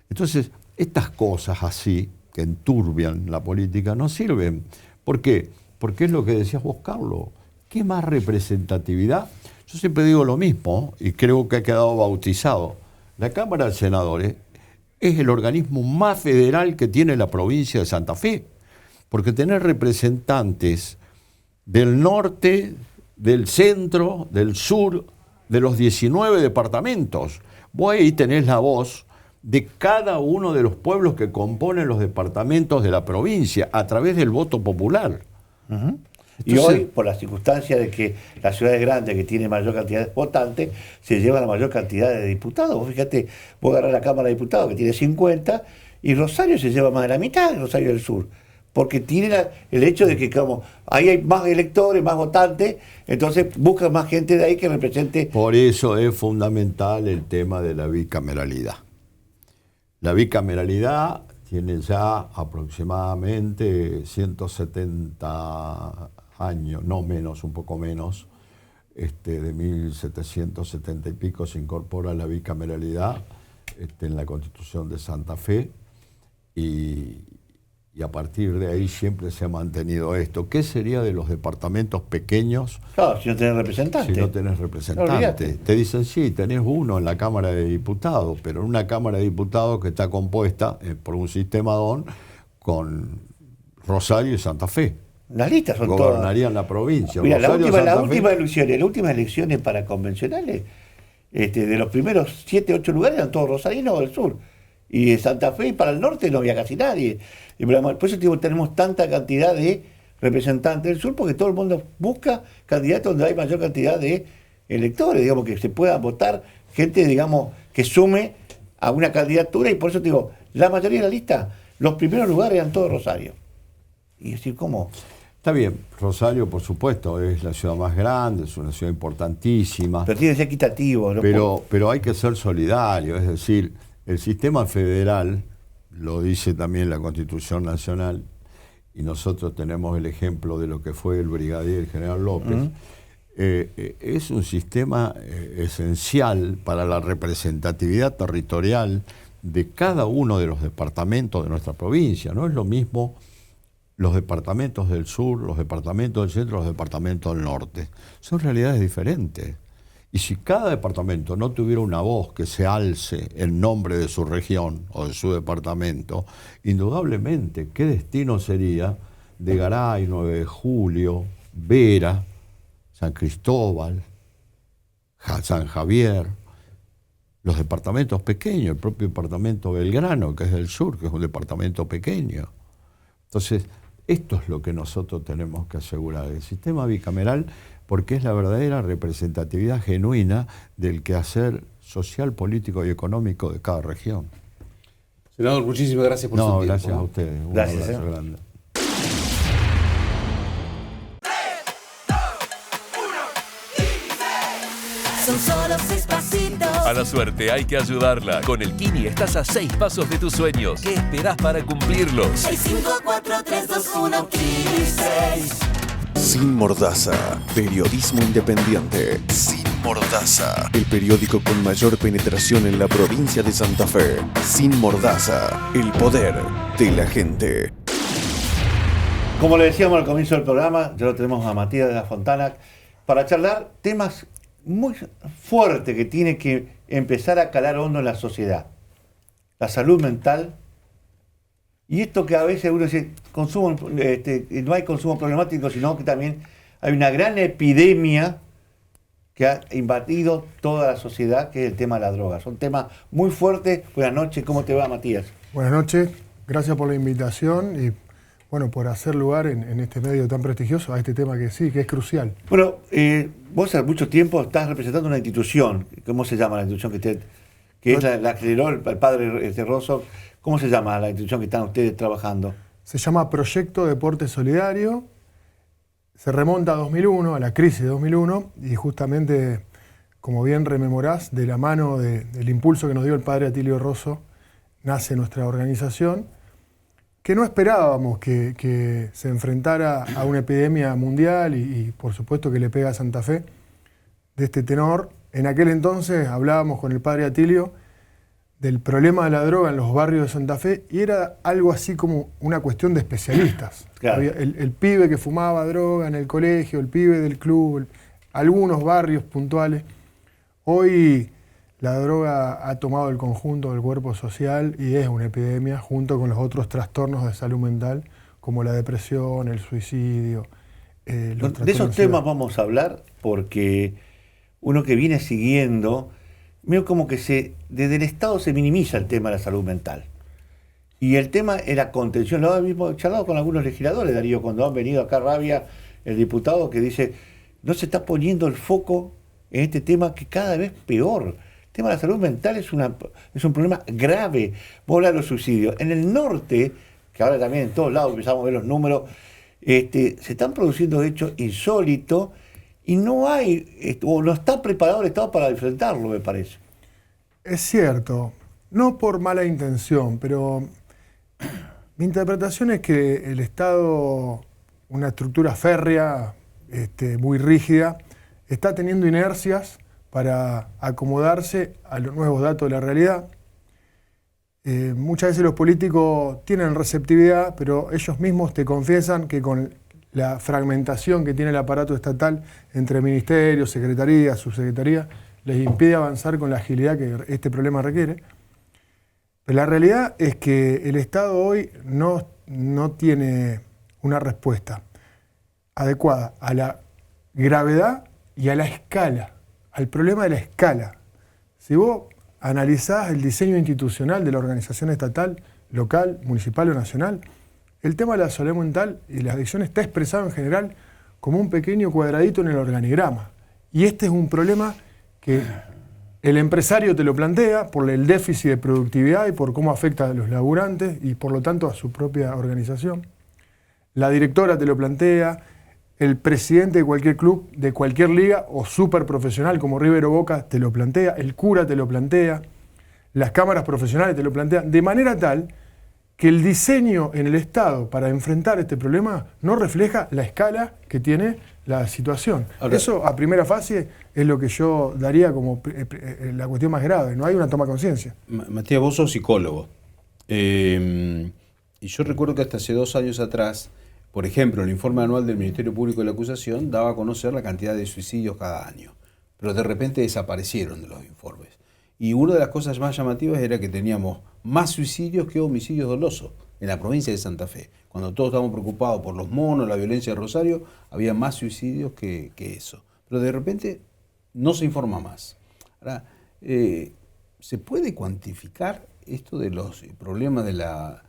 Entonces, estas cosas así, que enturbian la política, no sirven. ¿Por qué? Porque es lo que decías vos, Carlos. ¿Qué más representatividad? Yo siempre digo lo mismo, y creo que ha quedado bautizado. La Cámara de Senadores es el organismo más federal que tiene la provincia de Santa Fe, porque tener representantes del norte, del centro, del sur, de los 19 departamentos. Vos ahí tenés la voz de cada uno de los pueblos que componen los departamentos de la provincia a través del voto popular. Uh-huh. Y hoy, por la circunstancia de que las ciudades grandes, que tienen mayor cantidad de votantes, se llevan la mayor cantidad de diputados. Vos fíjate, vos agarrás la Cámara de Diputados, que tiene 50, y Rosario se lleva más de la mitad, Rosario del Sur. Porque tiene el hecho de que como ahí hay más electores, más votantes, entonces buscan más gente de ahí que represente. Por eso es fundamental el tema de la bicameralidad. La bicameralidad tiene ya aproximadamente 170 años, no menos, un poco menos, de 1770 y pico se incorpora la bicameralidad en la Constitución de Santa Fe, y a partir de ahí siempre se ha mantenido esto. ¿Qué sería de los departamentos pequeños? Claro, si no tenés representante. Si no tenés representante. Te dicen, sí, tenés uno en la Cámara de Diputados, pero en una Cámara de Diputados que está compuesta por un sistema DON con Rosario y Santa Fe. Las listas son todas. Gobernarían la provincia. Mira, las últimas elecciones para convencionales, de los primeros 7, 8 lugares eran todos rosarinos del sur. Y de Santa Fe y para el norte no había casi nadie. Y por eso tenemos tanta cantidad de representantes del sur, porque todo el mundo busca candidatos donde hay mayor cantidad de electores, digamos, que se pueda votar gente, digamos, que sume a una candidatura. Y por eso te digo, la mayoría de la lista, los primeros lugares eran todos Rosario. Y decir, ¿cómo? Está bien, Rosario, por supuesto, es la ciudad más grande, es una ciudad importantísima. Pero tiene que ser equitativo. ¿No? Pero hay que ser solidario, es decir, el sistema federal, lo dice también la Constitución Nacional, y nosotros tenemos el ejemplo de lo que fue el brigadier general López, es un sistema esencial para la representatividad territorial de cada uno de los departamentos de nuestra provincia. No es lo mismo los departamentos del sur, los departamentos del centro, los departamentos del norte. Son realidades diferentes. Y si cada departamento no tuviera una voz que se alce en nombre de su región o de su departamento, indudablemente, ¿qué destino sería de Garay, 9 de Julio, Vera, San Cristóbal, San Javier, los departamentos pequeños, el propio departamento Belgrano, que es del sur, que es un departamento pequeño? Entonces, esto es lo que nosotros tenemos que asegurar, el sistema bicameral, porque es la verdadera representatividad genuina del quehacer social, político y económico de cada región. Senador, muchísimas gracias por su tiempo. Gracias a ustedes. Un abrazo grande. Son solo 6 pasitos. A la suerte hay que ayudarla. Con el Kini estás a 6 pasos de tus sueños. ¿Qué esperás para cumplirlos? 6, 5, 4, 3, 2, 1, Kini 6. Sin Mordaza, periodismo independiente. Sin Mordaza, el periódico con mayor penetración en la provincia de Santa Fe. Sin Mordaza, el poder de la gente. Como le decíamos al comienzo del programa, ya lo tenemos a Matías de la Fontana para charlar temas muy fuerte que tiene que empezar a calar hondo en la sociedad. La salud mental. Y esto que a veces uno dice, no hay consumo problemático, sino que también hay una gran epidemia que ha invadido toda la sociedad, que es el tema de la droga. Son temas muy fuertes. Buenas noches, ¿cómo te va, Matías? Buenas noches, gracias por la invitación y bueno, por hacer lugar en este medio tan prestigioso a este tema que sí, que es crucial. Bueno, vos hace mucho tiempo estás representando una institución. ¿Cómo se llama la institución que es la que generó el padre Rosso? ¿Cómo se llama la institución que están ustedes trabajando? Se llama Proyecto Deporte Solidario. Se remonta a 2001, a la crisis de 2001, y justamente, como bien rememorás, de la mano del impulso que nos dio el padre Atilio Rosso, nace nuestra organización, que no esperábamos que se enfrentara a una epidemia mundial y por supuesto que le pega a Santa Fe de este tenor. En aquel entonces hablábamos con el padre Atilio del problema de la droga en los barrios de Santa Fe y era algo así como una cuestión de especialistas. Claro. Había el pibe que fumaba droga en el colegio, el pibe del club, algunos barrios puntuales. Hoy la droga ha tomado el conjunto del cuerpo social y es una epidemia junto con los otros trastornos de salud mental como la depresión, el suicidio. De esos temas vamos a hablar porque uno que viene siguiendo, veo como que desde el Estado se minimiza el tema de la salud mental. Y el tema es la contención. Lo mismo charlado con algunos legisladores, Darío, cuando han venido acá Rabia, el diputado, que dice, no se está poniendo el foco en este tema que cada vez peor. El tema de la salud mental es un problema grave. Vos hablas de los suicidios. En el norte, que ahora también en todos lados empezamos a ver los números, se están produciendo hechos insólitos y no hay, o no está preparado el Estado para enfrentarlo, me parece. Es cierto, no por mala intención, pero mi interpretación es que el Estado, una estructura férrea, muy rígida, está teniendo inercias para acomodarse a los nuevos datos de la realidad. Muchas veces los políticos tienen receptividad, pero ellos mismos te confiesan que con la fragmentación que tiene el aparato estatal entre ministerios, secretarías, subsecretarías, les impide avanzar con la agilidad que este problema requiere. Pero la realidad es que el Estado hoy no tiene una respuesta adecuada a la gravedad y a la escala, al problema de la escala. Si vos analizás el diseño institucional de la organización estatal, local, municipal o nacional, el tema de la salud mental y la adicción está expresado en general como un pequeño cuadradito en el organigrama. Y este es un problema que el empresario te lo plantea por el déficit de productividad y por cómo afecta a los laburantes y por lo tanto a su propia organización. La directora te lo plantea, el presidente de cualquier club, de cualquier liga o súper profesional como River o Boca te lo plantea, el cura te lo plantea, las cámaras profesionales te lo plantean, de manera tal que el diseño en el Estado para enfrentar este problema no refleja la escala que tiene la situación. Ahora, eso a primera fase es lo que yo daría como la cuestión más grave, no hay una toma de conciencia. Matías, vos sos psicólogo, y yo recuerdo que hasta hace 2 años atrás, por ejemplo, el informe anual del Ministerio Público de la Acusación daba a conocer la cantidad de suicidios cada año, pero de repente desaparecieron de los informes. Y una de las cosas más llamativas era que teníamos más suicidios que homicidios dolosos en la provincia de Santa Fe. Cuando todos estábamos preocupados por los monos, la violencia de Rosario, había más suicidios que eso. Pero de repente no se informa más. Ahora, ¿se puede cuantificar esto de los problemas de la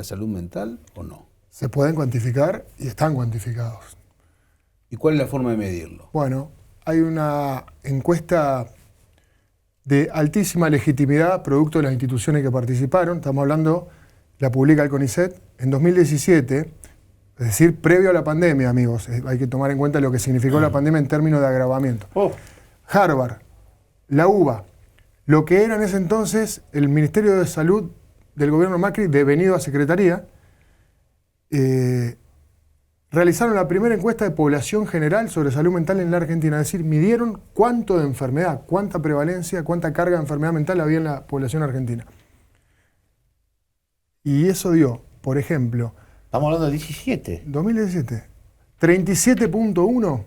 salud mental o no? Se pueden cuantificar y están cuantificados. ¿Y cuál es la forma de medirlo? Bueno, hay una encuesta de altísima legitimidad, producto de las instituciones que participaron. Estamos hablando, la publica el CONICET, en 2017, es decir, previo a la pandemia, amigos. Hay que tomar en cuenta lo que significó la pandemia en términos de agravamiento. Harvard, la UBA, lo que era en ese entonces el Ministerio de Salud del gobierno Macri, devenido a Secretaría, realizaron la primera encuesta de población general sobre salud mental en la Argentina, es decir, midieron cuánto de enfermedad, cuánta prevalencia, cuánta carga de enfermedad mental había en la población argentina. Y eso dio, por ejemplo... Estamos hablando de 2017. 37.1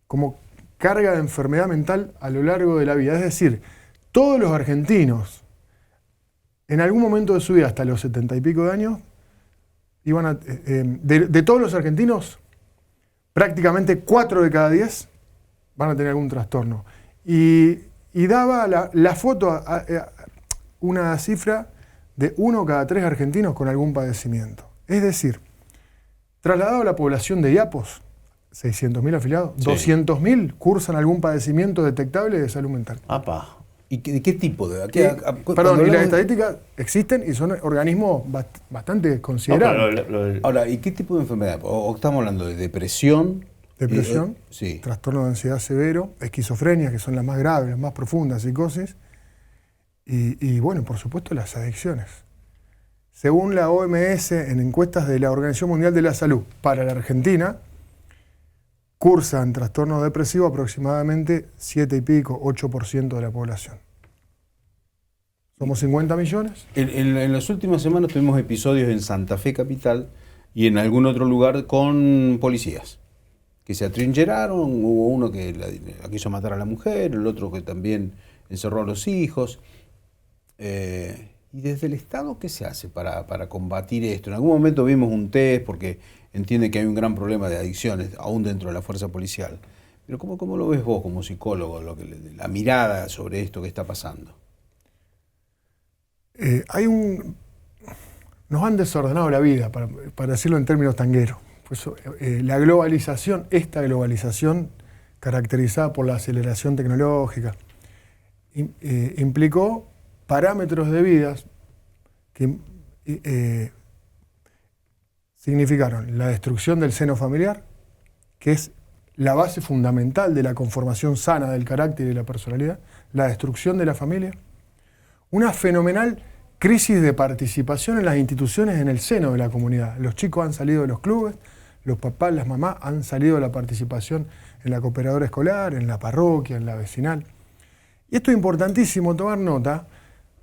como carga de enfermedad mental a lo largo de la vida. Es decir, todos los argentinos, en algún momento de su vida, hasta los 70 y pico de años, de todos los argentinos, prácticamente 4 de cada 10 van a tener algún trastorno. Y daba la foto una cifra de 1 cada 3 argentinos con algún padecimiento. Es decir, trasladado a la población de Iapos, 600.000 afiliados, sí. 200.000 cursan algún padecimiento detectable de salud mental. Apa. ¿Y qué tipo de...? Perdón, y las estadísticas existen y son organismos bastante considerables. Ahora, ¿y qué tipo de enfermedad? ¿O estamos hablando de depresión? Depresión, sí. Trastorno de ansiedad severo, esquizofrenia, que son las más graves, las más profundas, psicosis, y bueno, por supuesto, las adicciones. Según la OMS, en encuestas de la Organización Mundial de la Salud para la Argentina, cursan trastorno depresivo aproximadamente 7 y pico, 8% de la población. ¿Somos 50 millones? En las últimas semanas tuvimos episodios en Santa Fe Capital y en algún otro lugar con policías que se atrincheraron. Hubo uno que la quiso matar a la mujer, el otro que también encerró a los hijos. ¿Y desde el Estado qué se hace para combatir esto? En algún momento vimos un test porque entiende que hay un gran problema de adicciones aún dentro de la fuerza policial. Pero ¿cómo lo ves vos como psicólogo, la mirada sobre esto que está pasando? Nos han desordenado la vida, para decirlo en términos tangueros. Pues, la globalización, esta globalización caracterizada por la aceleración tecnológica, implicó parámetros de vidas que significaron la destrucción del seno familiar, que es la base fundamental de la conformación sana del carácter y de la personalidad, la destrucción de la familia, una fenomenal crisis de participación en las instituciones en el seno de la comunidad. Los chicos han salido de los clubes, los papás, las mamás han salido de la participación en la cooperadora escolar, en la parroquia, en la vecinal. Y esto es importantísimo tomar nota,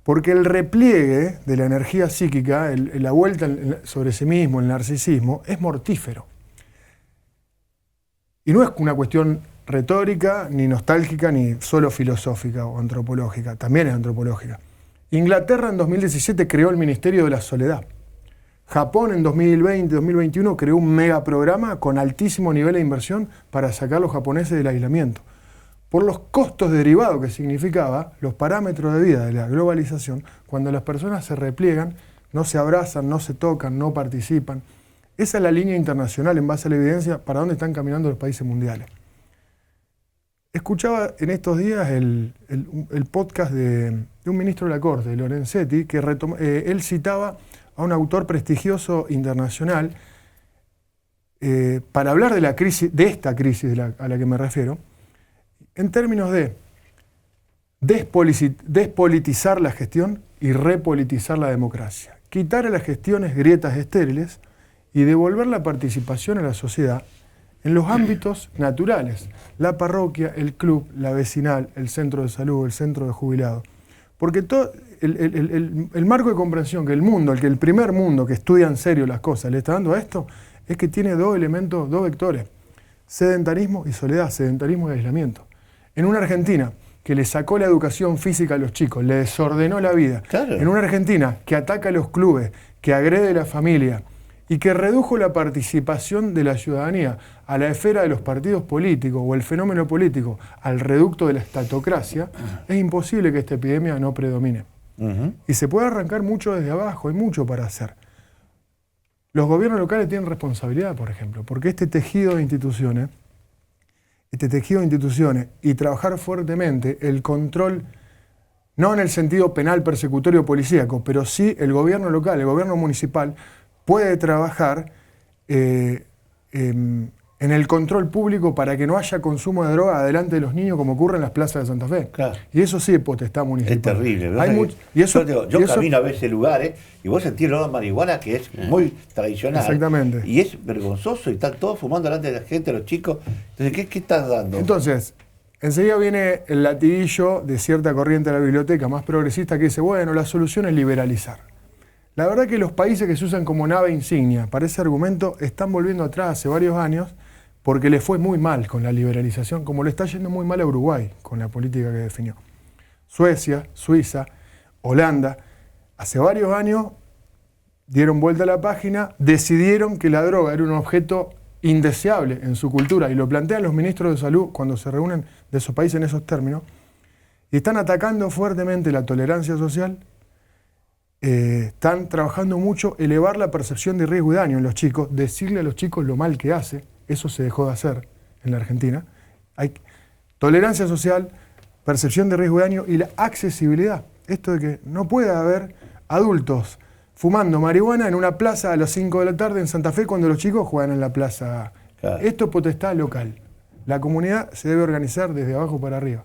porque el repliegue de la energía psíquica, la vuelta sobre sí mismo, el narcisismo, es mortífero. Y no es una cuestión retórica, ni nostálgica, ni solo filosófica o antropológica, también es antropológica. Inglaterra en 2017 creó el Ministerio de la Soledad. Japón en 2020-2021 creó un megaprograma con altísimo nivel de inversión para sacar a los japoneses del aislamiento. Por los costos derivados que significaba los parámetros de vida de la globalización, cuando las personas se repliegan, no se abrazan, no se tocan, no participan. Esa es la línea internacional en base a la evidencia para dónde están caminando los países mundiales. Escuchaba en estos días el podcast de un ministro de la Corte, Lorenzetti, que él citaba a un autor prestigioso internacional para hablar de la crisis, de esta crisis a la que me refiero, en términos de despolitizar la gestión y repolitizar la democracia. Quitar a las gestiones grietas estériles y devolver la participación a la sociedad en los ámbitos naturales, la parroquia, el club, la vecinal, el centro de salud, el centro de jubilados. Porque todo el marco de comprensión que el primer mundo que estudia en serio las cosas le está dando a esto, es que tiene dos elementos, dos vectores: sedentarismo y soledad, sedentarismo y aislamiento. En una Argentina que le sacó la educación física a los chicos, le desordenó la vida, claro. En una Argentina que ataca a los clubes, que agrede a la familia y que redujo la participación de la ciudadanía a la esfera de los partidos políticos o el fenómeno político al reducto de la estatocracia, es imposible que esta epidemia no predomine. Y se puede arrancar mucho desde abajo, hay mucho para hacer. Los gobiernos locales tienen responsabilidad, por ejemplo, porque este tejido de instituciones y trabajar fuertemente el control, no en el sentido penal, persecutorio, policíaco, pero sí el gobierno local, el gobierno municipal, puede trabajar en el control público para que no haya consumo de droga delante de los niños como ocurre en las plazas de Santa Fe. Claro. Y eso sí es potestad municipal. Es terrible, ¿verdad? Yo camino a veces lugares y vos sentís el olor de marihuana que es muy tradicional. Exactamente. Y es vergonzoso y están todos fumando delante de la gente, los chicos. Entonces, ¿qué estás dando? Entonces, enseguida viene el latiguillo de cierta corriente de la biblioteca más progresista que dice, bueno, la solución es liberalizar. La verdad que los países que se usan como nave insignia para ese argumento están volviendo atrás hace varios años porque le fue muy mal con la liberalización, como le está yendo muy mal a Uruguay con la política que definió. Suecia, Suiza, Holanda, hace varios años dieron vuelta a la página, decidieron que la droga era un objeto indeseable en su cultura, y lo plantean los ministros de salud cuando se reúnen de esos países en esos términos, y están atacando fuertemente la tolerancia social, están trabajando mucho elevar la percepción de riesgo y daño en los chicos, decirle a los chicos lo mal que hace. Eso se dejó de hacer en la Argentina. Hay tolerancia social, percepción de riesgo y daño y la accesibilidad. Esto de que no puede haber adultos fumando marihuana en una plaza a las 5 de la tarde en Santa Fe cuando los chicos juegan en la plaza. Claro. Esto es potestad local. La comunidad se debe organizar desde abajo para arriba.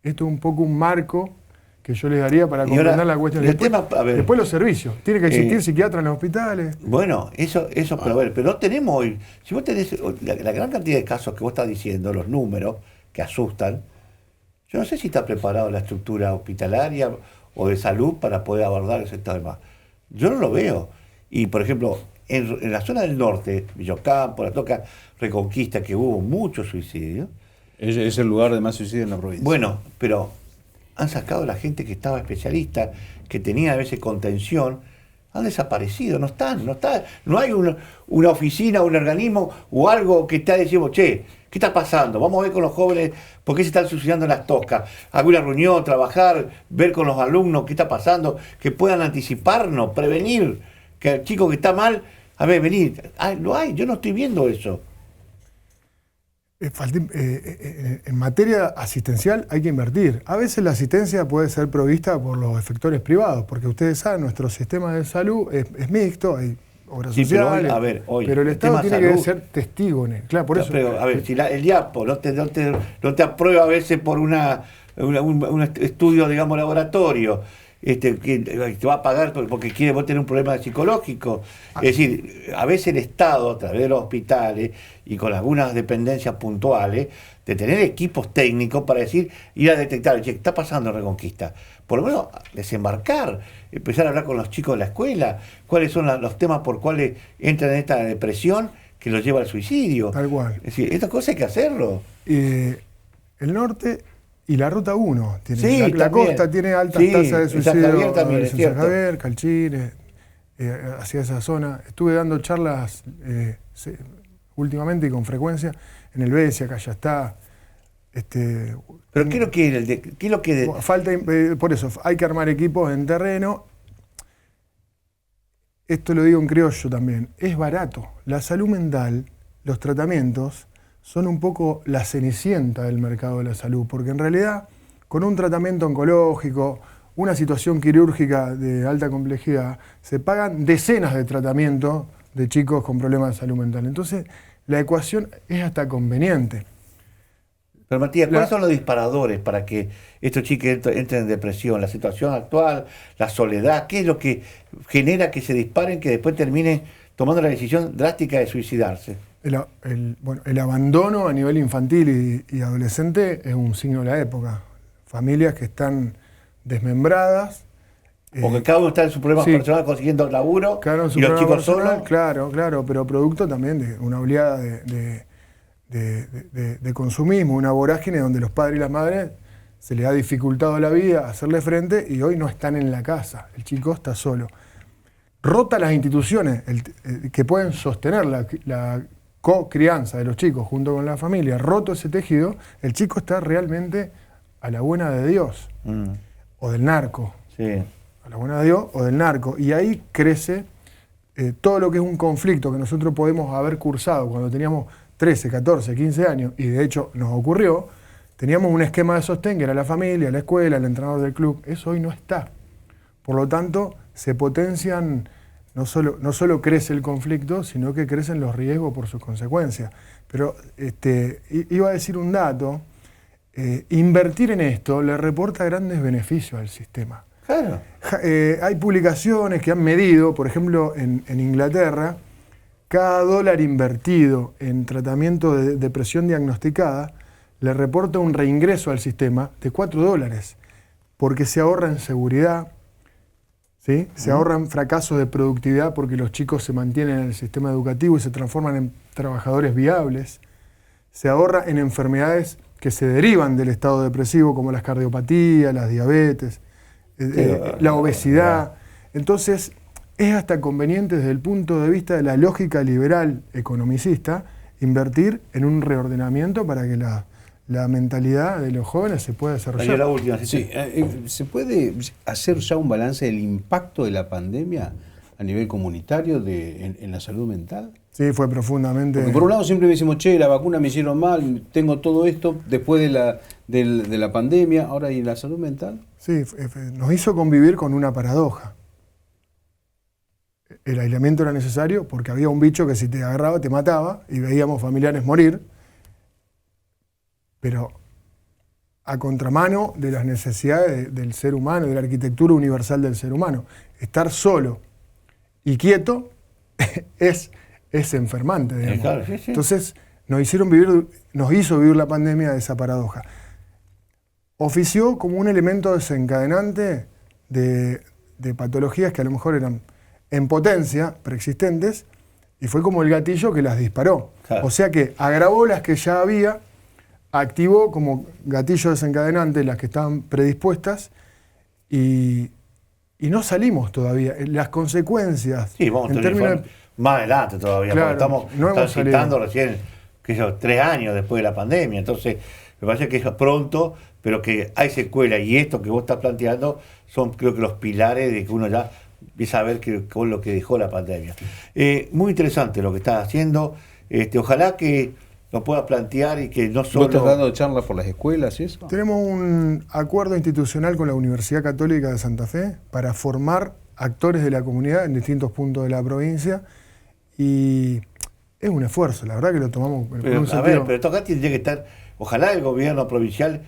Esto es un poco un marco que yo les daría para comprender la cuestión. Después los servicios. Tiene que existir psiquiatra en los hospitales. Bueno, eso pero a ver, pero no tenemos hoy. Si vos tenés la gran cantidad de casos que vos estás diciendo, los números que asustan, yo no sé si está preparada la estructura hospitalaria o de salud para poder abordar ese tema. Yo no lo veo. Y, por ejemplo, en la zona del norte, Villocampo, La Toca, Reconquista, que hubo muchos suicidios. Es el lugar de más suicidios en la provincia. Bueno, pero han sacado a la gente que estaba especialista, que tenía a veces contención, han desaparecido, no están. No hay una oficina, un organismo o algo que está diciendo, che, ¿qué está pasando? Vamos a ver con los jóvenes por qué se están suicidando en las toscas. Alguna reunión, trabajar, ver con los alumnos qué está pasando, que puedan anticiparnos, prevenir, que el chico que está mal, a ver, venid. Lo hay, yo no estoy viendo eso. En materia asistencial hay que invertir. A veces la asistencia puede ser provista por los efectores privados, porque ustedes saben, nuestro sistema de salud es mixto, hay obras sociales, pero el Estado tiene que ser testigo en él. Claro, por eso. Pero, a ver, si el IAPO no te aprueba a veces por un estudio, digamos, laboratorio, que te va a pagar porque quiere vos tener un problema psicológico. Es decir, a veces el Estado, a través de los hospitales y con algunas dependencias puntuales, de tener equipos técnicos para decir, ir a detectar, ¿qué está pasando en Reconquista? Por lo menos desembarcar, empezar a hablar con los chicos de la escuela, cuáles son los temas por cuales entran en esta depresión que los lleva al suicidio. Tal cual. Es decir, estas cosas hay que hacerlo. El norte y la Ruta 1, la costa tiene altas tasas de suicidio. San Javier, Calchines, hacia esa zona. Estuve dando charlas últimamente y con frecuencia en el Besia, acá ya está. Pero ¿qué es lo que falta, por eso, hay que armar equipos en terreno. Esto lo digo en criollo también. Es barato. La salud mental, los tratamientos, son un poco la cenicienta del mercado de la salud, porque en realidad, con un tratamiento oncológico, una situación quirúrgica de alta complejidad, se pagan decenas de tratamientos de chicos con problemas de salud mental. Entonces, la ecuación es hasta conveniente. Pero Matías, ¿cuáles son los disparadores para que estos chicos entren en depresión? ¿La situación actual? ¿La soledad? ¿Qué es lo que genera que se disparen, que después terminen tomando la decisión drástica de suicidarse? El abandono a nivel infantil y adolescente es un signo de la época. Familias que están desmembradas. Porque cada uno está en su problema personal consiguiendo laburo y los chicos solos. Claro, pero producto también de una oleada de consumismo, una vorágine donde los padres y las madres se les ha dificultado la vida hacerle frente y hoy no están en la casa. El chico está solo. Rota las instituciones que pueden sostener la co-crianza de los chicos junto con la familia, roto ese tejido, el chico está realmente a la buena de Dios o del narco. Sí. A la buena de Dios o del narco. Y ahí crece todo lo que es un conflicto que nosotros podemos haber cursado cuando teníamos 13, 14, 15 años, y de hecho nos ocurrió, teníamos un esquema de sostén que era la familia, la escuela, el entrenador del club. Eso hoy no está. Por lo tanto, se potencian. No solo crece el conflicto, sino que crecen los riesgos por sus consecuencias. Pero iba a decir un dato, invertir en esto le reporta grandes beneficios al sistema. Claro. Hay publicaciones que han medido, por ejemplo, en Inglaterra, cada dólar invertido en tratamiento de depresión diagnosticada le reporta un reingreso al sistema de $4, porque se ahorra en seguridad, ¿sí? Se ahorran fracasos de productividad porque los chicos se mantienen en el sistema educativo y se transforman en trabajadores viables. se ahorra en enfermedades que se derivan del estado depresivo, como las cardiopatías, las diabetes, la obesidad. Entonces, es hasta conveniente desde el punto de vista de la lógica liberal economicista invertir en un reordenamiento para que la mentalidad de los jóvenes se pueda desarrollar. La última, Sí, ¿se puede hacer ya un balance del impacto de la pandemia a nivel comunitario en la salud mental? Sí, fue profundamente... Porque por un lado siempre decimos, che, la vacuna me hicieron mal, tengo todo esto después de la pandemia, ahora ¿y la salud mental? Sí, nos hizo convivir con una paradoja. El aislamiento era necesario porque había un bicho que si te agarraba te mataba y veíamos familiares morir, pero a contramano de las necesidades del ser humano, de la arquitectura universal del ser humano. Estar solo y quieto es enfermante, digamos. Claro, sí, sí. Entonces nos hizo vivir la pandemia de esa paradoja. Ofició como un elemento desencadenante de patologías que a lo mejor eran en potencia, preexistentes, y fue como el gatillo que las disparó. Claro. O sea que agravó las que ya había, activó como gatillo desencadenante las que estaban predispuestas y no salimos todavía. Las consecuencias... Sí, vamos a en tener términos de- más adelante todavía, Claro, porque no hemos estamos transitando salido. recién, 3 años después de la pandemia, entonces me parece que es pronto, pero que hay secuela y esto que vos estás planteando son creo que los pilares de que uno ya empieza a ver con lo que dejó la pandemia. Muy interesante lo que estás haciendo, ojalá que lo puedas plantear y que no ¿Vos estás solo... dando charlas por las escuelas y eso? Tenemos un acuerdo institucional con la Universidad Católica de Santa Fe para formar actores de la comunidad en distintos puntos de la provincia y es un esfuerzo, la verdad que lo tomamos con Pero, un a sentido. ver, pero esto acá tiene que estar, ojalá el gobierno provincial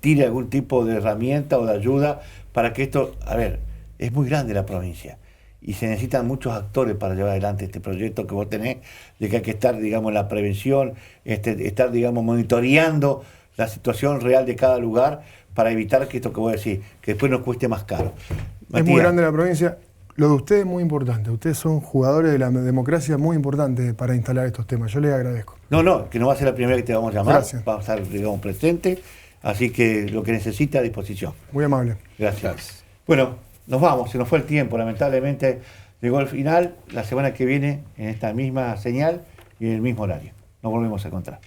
tire algún tipo de herramienta o de ayuda para que esto, a ver, es muy grande la provincia y se necesitan muchos actores para llevar adelante este proyecto que vos tenés, de que hay que estar, digamos, en la prevención, estar, digamos, monitoreando la situación real de cada lugar para evitar que esto que vos decís, que después nos cueste más caro. Es Matías, muy grande la provincia. Lo de ustedes es muy importante. Ustedes son jugadores de la democracia muy importantes para instalar estos temas. Yo les agradezco. No, que no va a ser la primera que te vamos a llamar, Gracias. vamos a estar, digamos, presentes, así que lo que necesita a disposición. Muy amable. Gracias. Bueno, nos vamos, se nos fue el tiempo, lamentablemente llegó el final, la semana que viene en esta misma señal y en el mismo horario. Nos volvemos a encontrar.